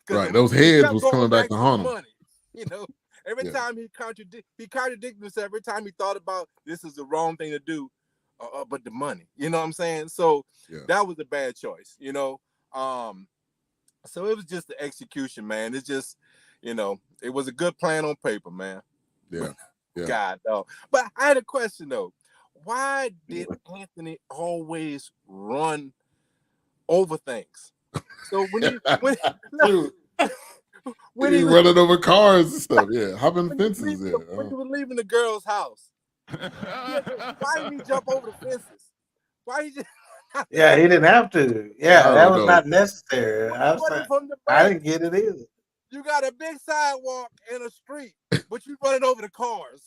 Right. Those heads was coming back to haunt him. Money, every time he contradicted himself. Every time he thought about this is the wrong thing to do, but the money. You know what I'm saying? So that was a bad choice. So it was just the execution, man. It's just, it was a good plan on paper, man. Yeah. God, no. But I had a question though. Why did Anthony always run over things? So when he was running over cars and stuff, hopping fences, when he was leaving the girl's house, why didn't he jump over the fences? Why he just? He didn't have to. Yeah, that was not necessary. I didn't get it either. You got a big sidewalk and a street, but you running over the cars.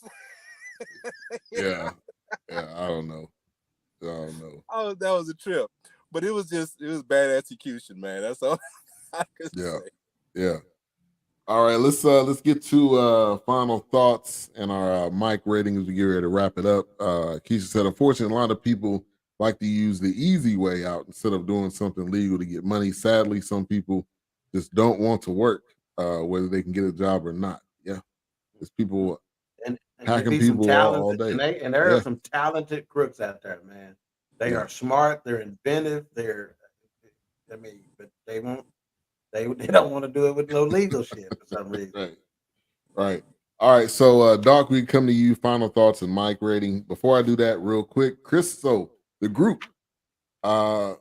Yeah. I don't know. Oh, that was a trip. But it was bad execution, man. That's all I could say. Yeah. All right, let's get to final thoughts and our mic rating as we get ready to wrap it up. Keisha said, unfortunately, a lot of people like to use the easy way out instead of doing something legal to get money. Sadly, some people just don't want to work, whether they can get a job or not. Yeah, there's people and hacking people all day. And there are some talented crooks out there, man. They are smart. They're inventive. But they won't. They don't want to do it with no legal shit for some reason. Right. All right. So, Doc, we come to you. Final thoughts and mic rating. Before I do that, real quick, Chris. So the group, the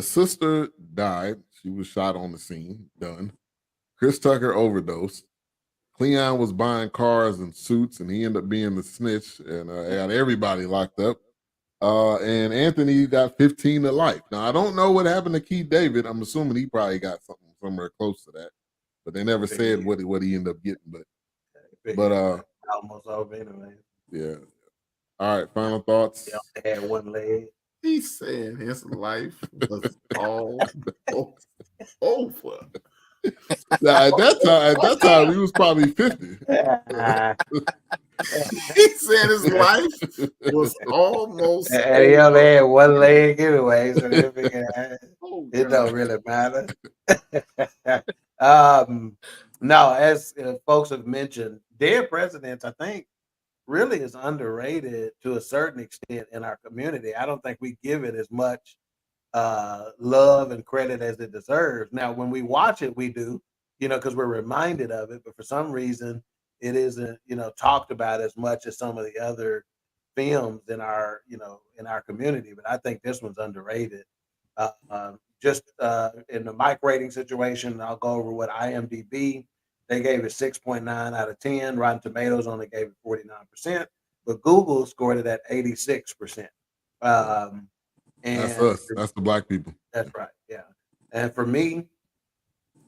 sister died. She was shot on the scene. Done. Chris Tucker overdosed. Cleon was buying cars and suits, and he ended up being the snitch and had everybody locked up. And Anthony got 15 to life. Now, I don't know what happened to Keith David. I'm assuming he probably got something somewhere close to that, but they never said what he ended up getting. But almost over anyway. Yeah. All right. Final thoughts. He had one leg. He said his life was all over. Now, at that time, he was probably 50. He said his life was almost. And he only had one leg anyway, so it don't really matter. No, as folks have mentioned, dead presidents, I think, really is underrated to a certain extent in our community. I don't think we give it as much love and credit as it deserves. Now, when we watch it, we do, because we're reminded of it, but for some reason, it isn't, talked about as much as some of the other films in our community. But I think this one's underrated. Just in the mic rating situation, I'll go over what IMDb, they gave it 6.9 out of 10. Rotten Tomatoes only gave it 49%, but Google scored it at 86%. And that's us. That's the black people. That's right. Yeah. And for me,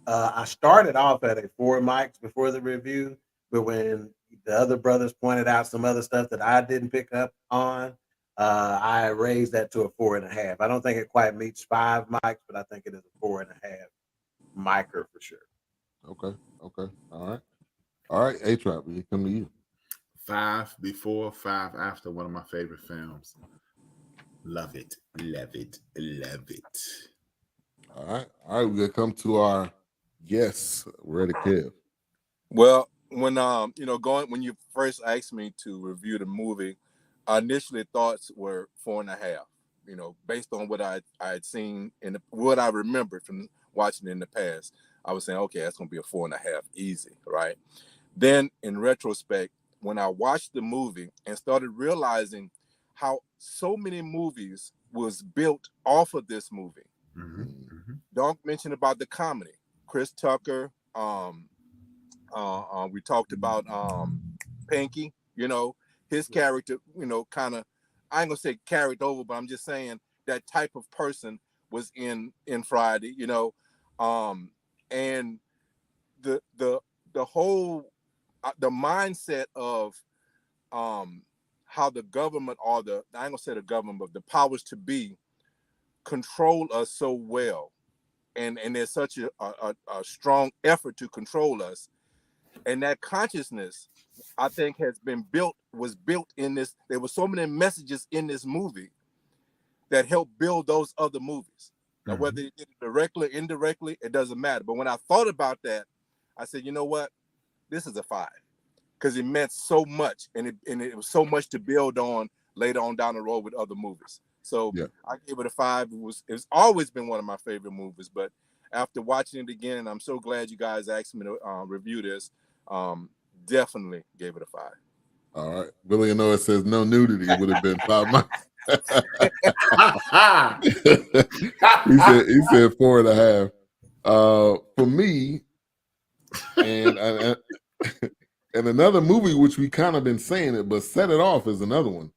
I started off at a 4 mics before the review, but when the other brothers pointed out some other stuff that I didn't pick up on, I raised that to a 4.5. I don't think it quite meets 5 mics, but I think it is a 4.5 micer for sure. Okay. All right. A-Trap, we come to you. 5 before, 5 after. One of my favorite films. Love it. All right. We're gonna come to our guests. RaiderKev. Well, when when you first asked me to review the movie, I initially thoughts were 4.5. Based on what I had seen and what I remembered from watching it in the past, I was saying, okay, that's gonna be a 4.5, easy, right? Then in retrospect, when I watched the movie and started realizing how so many movies was built off of this movie. Don't mention about the comedy. Chris Tucker. We talked about Pinky. His character. Kind of. I ain't gonna say carried over, but I'm just saying that type of person was in Friday. And the whole the mindset of how the government or I ain't gonna say the government, but the powers to be control us so well, and there's such a strong effort to control us, and that consciousness, I think, was built in this. There were so many messages in this movie that helped build those other movies. Now, whether you did it directly or indirectly, it doesn't matter. But when I thought about that, I said, you know what? This is a 5. Because it meant so much, and it was so much to build on later on down the road with other movies. So I gave it a 5. It's always been one of my favorite movies, but after watching it again, and I'm so glad you guys asked me to review this, definitely gave it a 5. All right. Billy, it says no nudity. It would have been 5 months. he said 4.5. For me, and another movie which we kind of been saying it, but Set It Off is another one.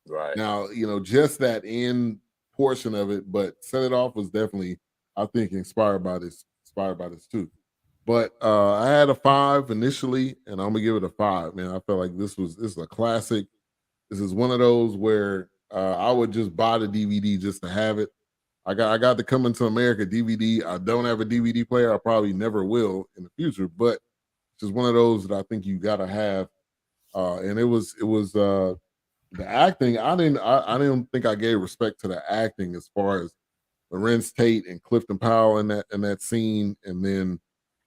Right. Now, just that end portion of it, but Set It Off was definitely, I think, inspired by this too. But I had a 5 initially, and I'm gonna give it a 5. Man, I felt like this is a classic. This is one of those where I would just buy the DVD just to have it. I got the Coming to America DVD. I don't have a DVD player. I probably never will in the future, but it's just one of those that I think you gotta have. And it was the acting. I didn't think I gave respect to the acting as far as Larenz Tate and Clifton Powell in that scene, and then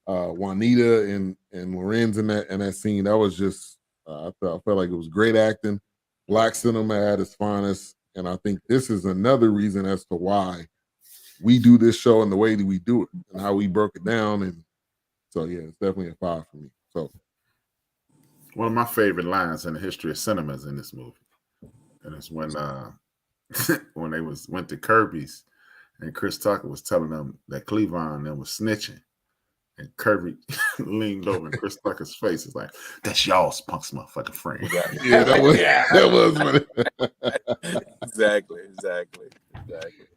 Juanita and Lorenz in that scene. That was just I felt like it was great acting. Black cinema at its finest, and I think this is another reason as to why we do this show and the way that we do it and how we broke it down. And so yeah, it's definitely a 5 for me. So one of my favorite lines in the history of cinema is in this movie, and it's when when they went to Kirby's, and Chris Tucker was telling them that Cleavon and them was snitching. And Kirby leaned over in Chris Tucker's face. It's like, that's y'all's punk's motherfucking friend. yeah, that was funny. Exactly.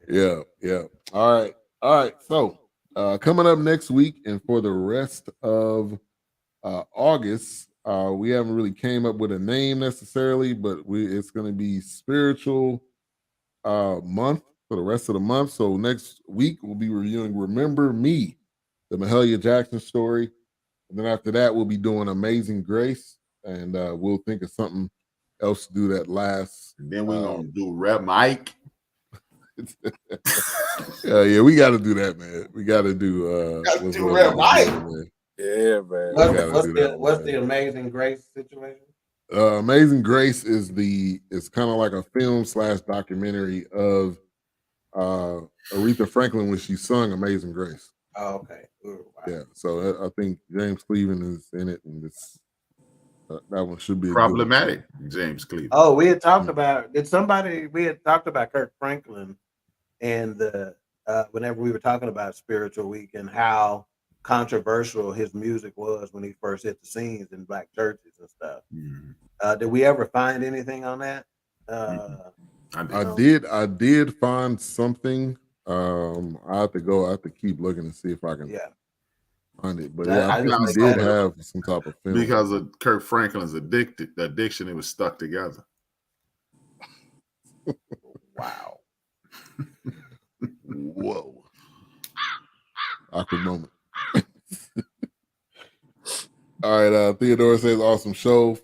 Yeah. All right. So coming up next week and for the rest of August, we haven't really came up with a name necessarily, but it's going to be spiritual month for the rest of the month. So next week we'll be reviewing Remember Me, the Mahalia Jackson story. And then after that, we'll be doing Amazing Grace, and we'll think of something else to do that last. And then we're going to do Rep Mike. Yeah, we got to do that, man. We got to do Rep Mike. Yeah, man. What's the Amazing Grace situation? Amazing Grace is kind of like a film / documentary of Aretha Franklin when she sung Amazing Grace. Oh, okay. Ooh, wow. Yeah, so I think James Cleveland is in it, and that one should be Problematic. James Cleveland. Oh, we had talked about. We had talked about Kirk Franklin, and the whenever we were talking about Spiritual Week and how controversial his music was when he first hit the scenes in black churches and stuff. Mm-hmm. Did we ever find anything on that? I did find something. I have to keep looking and see if I can find it. But I think he did have some type of film. Because of Kirk Franklin's addiction, it was stuck together. Wow. Whoa. Awkward moment. All right, Theodore says awesome show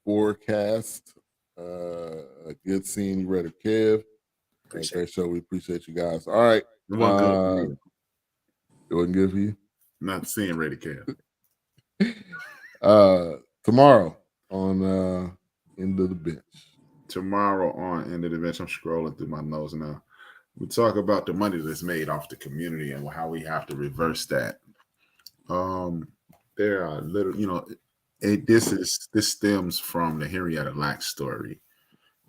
forecast. Good seeing you, RaiderKev. Great show. We appreciate you guys. All right. It wasn't good for me. It wasn't good for you? Not seeing RaiderKev. Tomorrow on End of the Bench. Tomorrow on End of the Bench, I'm scrolling through my nose now. We talk about the money that's made off the community and how we have to reverse that. There are little, this stems from the Henrietta Lacks story.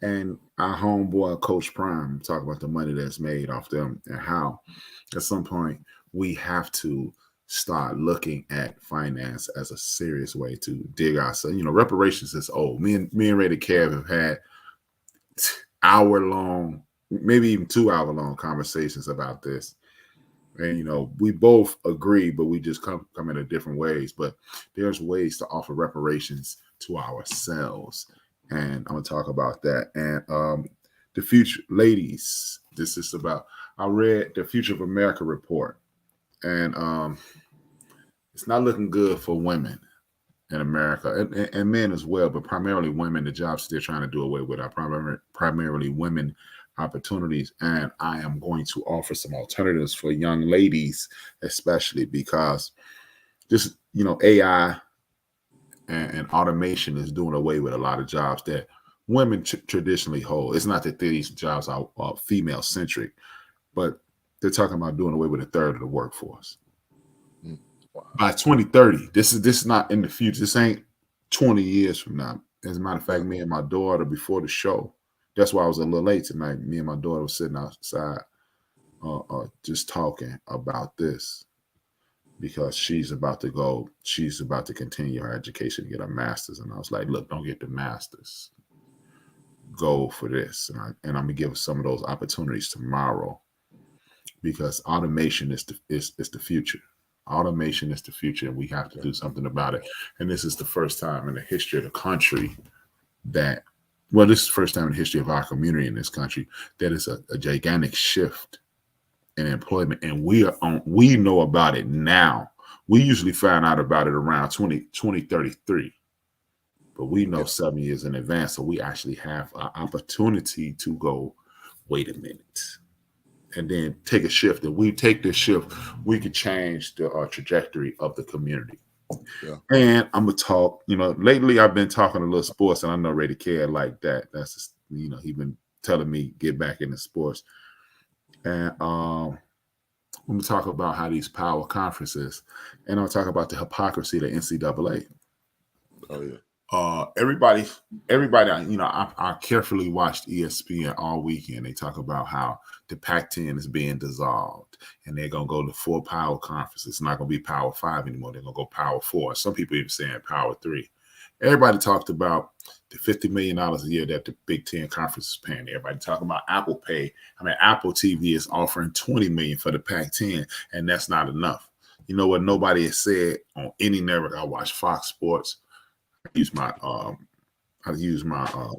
And our homeboy, Coach Prime, talk about the money that's made off them and how at some point we have to start looking at finance as a serious way to dig ourselves. Reparations is old. Me and RaiderKev have had hour-long, maybe even 2-hour-long conversations about this. And, we both agree, but we just come in different ways. But there's ways to offer reparations to ourselves. And I'm going to talk about that. And the future, ladies, this is about, I read the Future of America report. And it's not looking good for women in America and men as well, but primarily women. The jobs they're trying to do away with are primarily women opportunities. And I am going to offer some alternatives for young ladies, especially because just, AI and automation is doing away with a lot of jobs that women traditionally hold. It's not that these jobs are female centric, but they're talking about doing away with a third of the workforce. Wow. By 2030, this is not in the future. This ain't 20 years from now. As a matter of fact, me and my daughter before the show, that's why I was a little late tonight. Me and my daughter were sitting outside just talking about this because she's about to continue her education to get her master's. And I was like, look, don't get the master's. Go for this. And I'm going to give her some of those opportunities tomorrow because automation is the future. Automation is the future, and we have to do something about it. And this is the first time in the history of the country this is the first time in the history of our community in this country that is a gigantic shift in employment. And we know about it now. We usually find out about it around 2033, but we know 7 years in advance. So we actually have an opportunity to go, wait a minute, and then take a shift. If we take this shift, we could change the trajectory of the community. Yeah. And I'm gonna talk. Lately I've been talking a little sports, and I know RaiderKev like that. That's just, he's been telling me get back into sports. And I'm gonna talk about how these power conferences, and I'll talk about the hypocrisy of the NCAA. Oh yeah. Everybody, I carefully watched ESPN all weekend. They talk about how the Pac-10 is being dissolved, and they're gonna go to 4 power conferences. It's not gonna be Power 5 anymore. They're gonna go Power 4. Some people even saying Power 3. Everybody talked about the $50 million a year that the Big Ten conference is paying. Everybody talking about Apple Pay. Apple TV is offering $20 million for the Pac-10, and that's not enough. You know what? Nobody has said on any network. I watch Fox Sports. I use my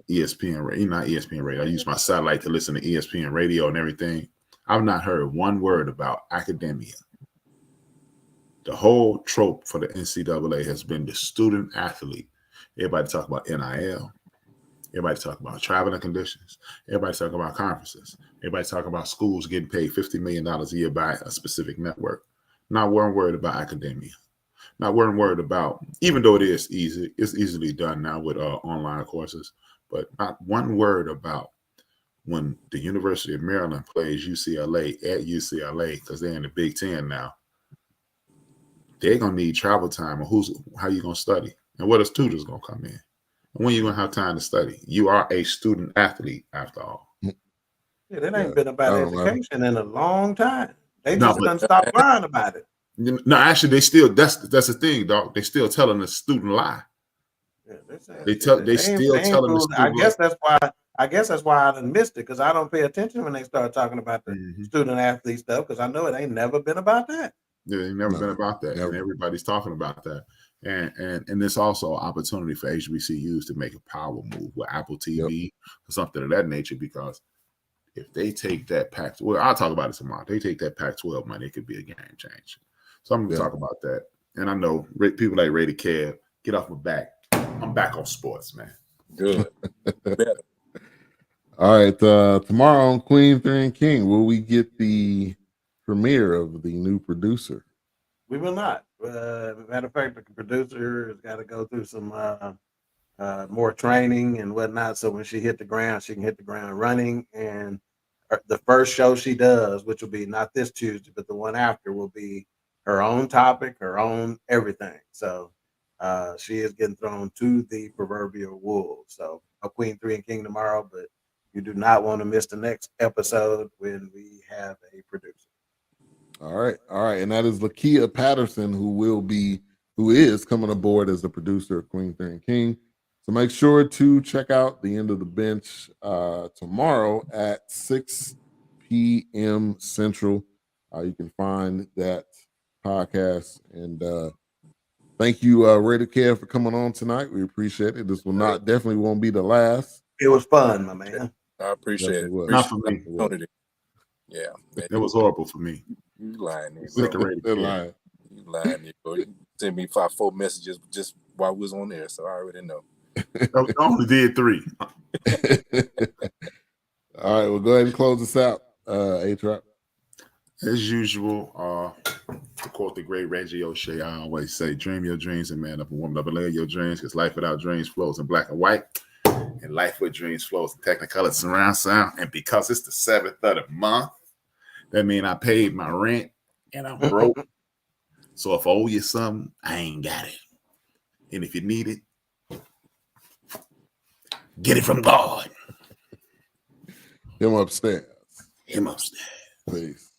ESPN, not ESPN radio. I use my satellite to listen to ESPN radio and everything. I've not heard one word about academia. The whole trope for the NCAA has been the student athlete. Everybody talk about NIL. Everybody talk about traveling conditions. Everybody talk about conferences. Everybody talk about schools getting paid $50 million a year by a specific network. Not one word about academia. Not one word about, even though it is easy, it's easily done now with online courses, but not one word about when the University of Maryland plays UCLA at UCLA, because they're in the Big Ten now. They're going to need travel time, or how you going to study, and what are tutors going to come in, and when you going to have time to study. You are a student athlete after all. Yeah, that ain't been about education in a long time. They just done stop lying about it. No, actually, they still. That's the thing, dog. They still telling the student lie. Yeah, they still telling the student. I guess that's why I done missed it, because I don't pay attention when they start talking about the student athlete stuff, because I know it ain't never been about that. Yeah, it ain't never been about that, and everybody's talking about that. And there's also an opportunity for HBCUs to make a power move with Apple TV or something of that nature, because if they take that Pac-12, I'll talk about it tomorrow. If they take that Pac-12 money, it could be a game changer. So I'm going to talk about that. And I know people like RaiderKev, get off my back. I'm back on sports, man. Good. All right. Tomorrow on Queen, 3 and King, will we get the premiere of the new producer? We will not. Matter of fact, the producer has got to go through some more training and whatnot. So when she hit the ground, she can hit the ground running. And the first show she does, which will be not this Tuesday, but the one after, will be her own topic, her own everything. So she is getting thrown to the proverbial wolves. So a Queen, 3 and King tomorrow, but you do not want to miss the next episode when we have a producer. All right. And that is Lakia Patterson, who is coming aboard as the producer of Queen, 3 and King. So make sure to check out The End of the Bench tomorrow at 6 p.m. Central. You can find that podcast. And thank you, RaiderKev, for coming on tonight. We appreciate it. This will definitely won't be the last. It was fun, my man. I appreciate it. Not for me. Yeah. It was horrible for me. You lying. You lying. You sent me 4 messages just while we was on there, so I already know. I only did 3. All right, well, go ahead and close this out, A-Trap. As usual, to quote the great Reggie O'Shea, I always say, dream your dreams and man up and woman up and live your dreams, because life without dreams flows in black and white, and life with dreams flows in Technicolor surround sound. And because it's the 7th of the month, that means I paid my rent and I'm broke. So if I owe you something, I ain't got it. And if you need it, get it from God. Him upstairs. Peace.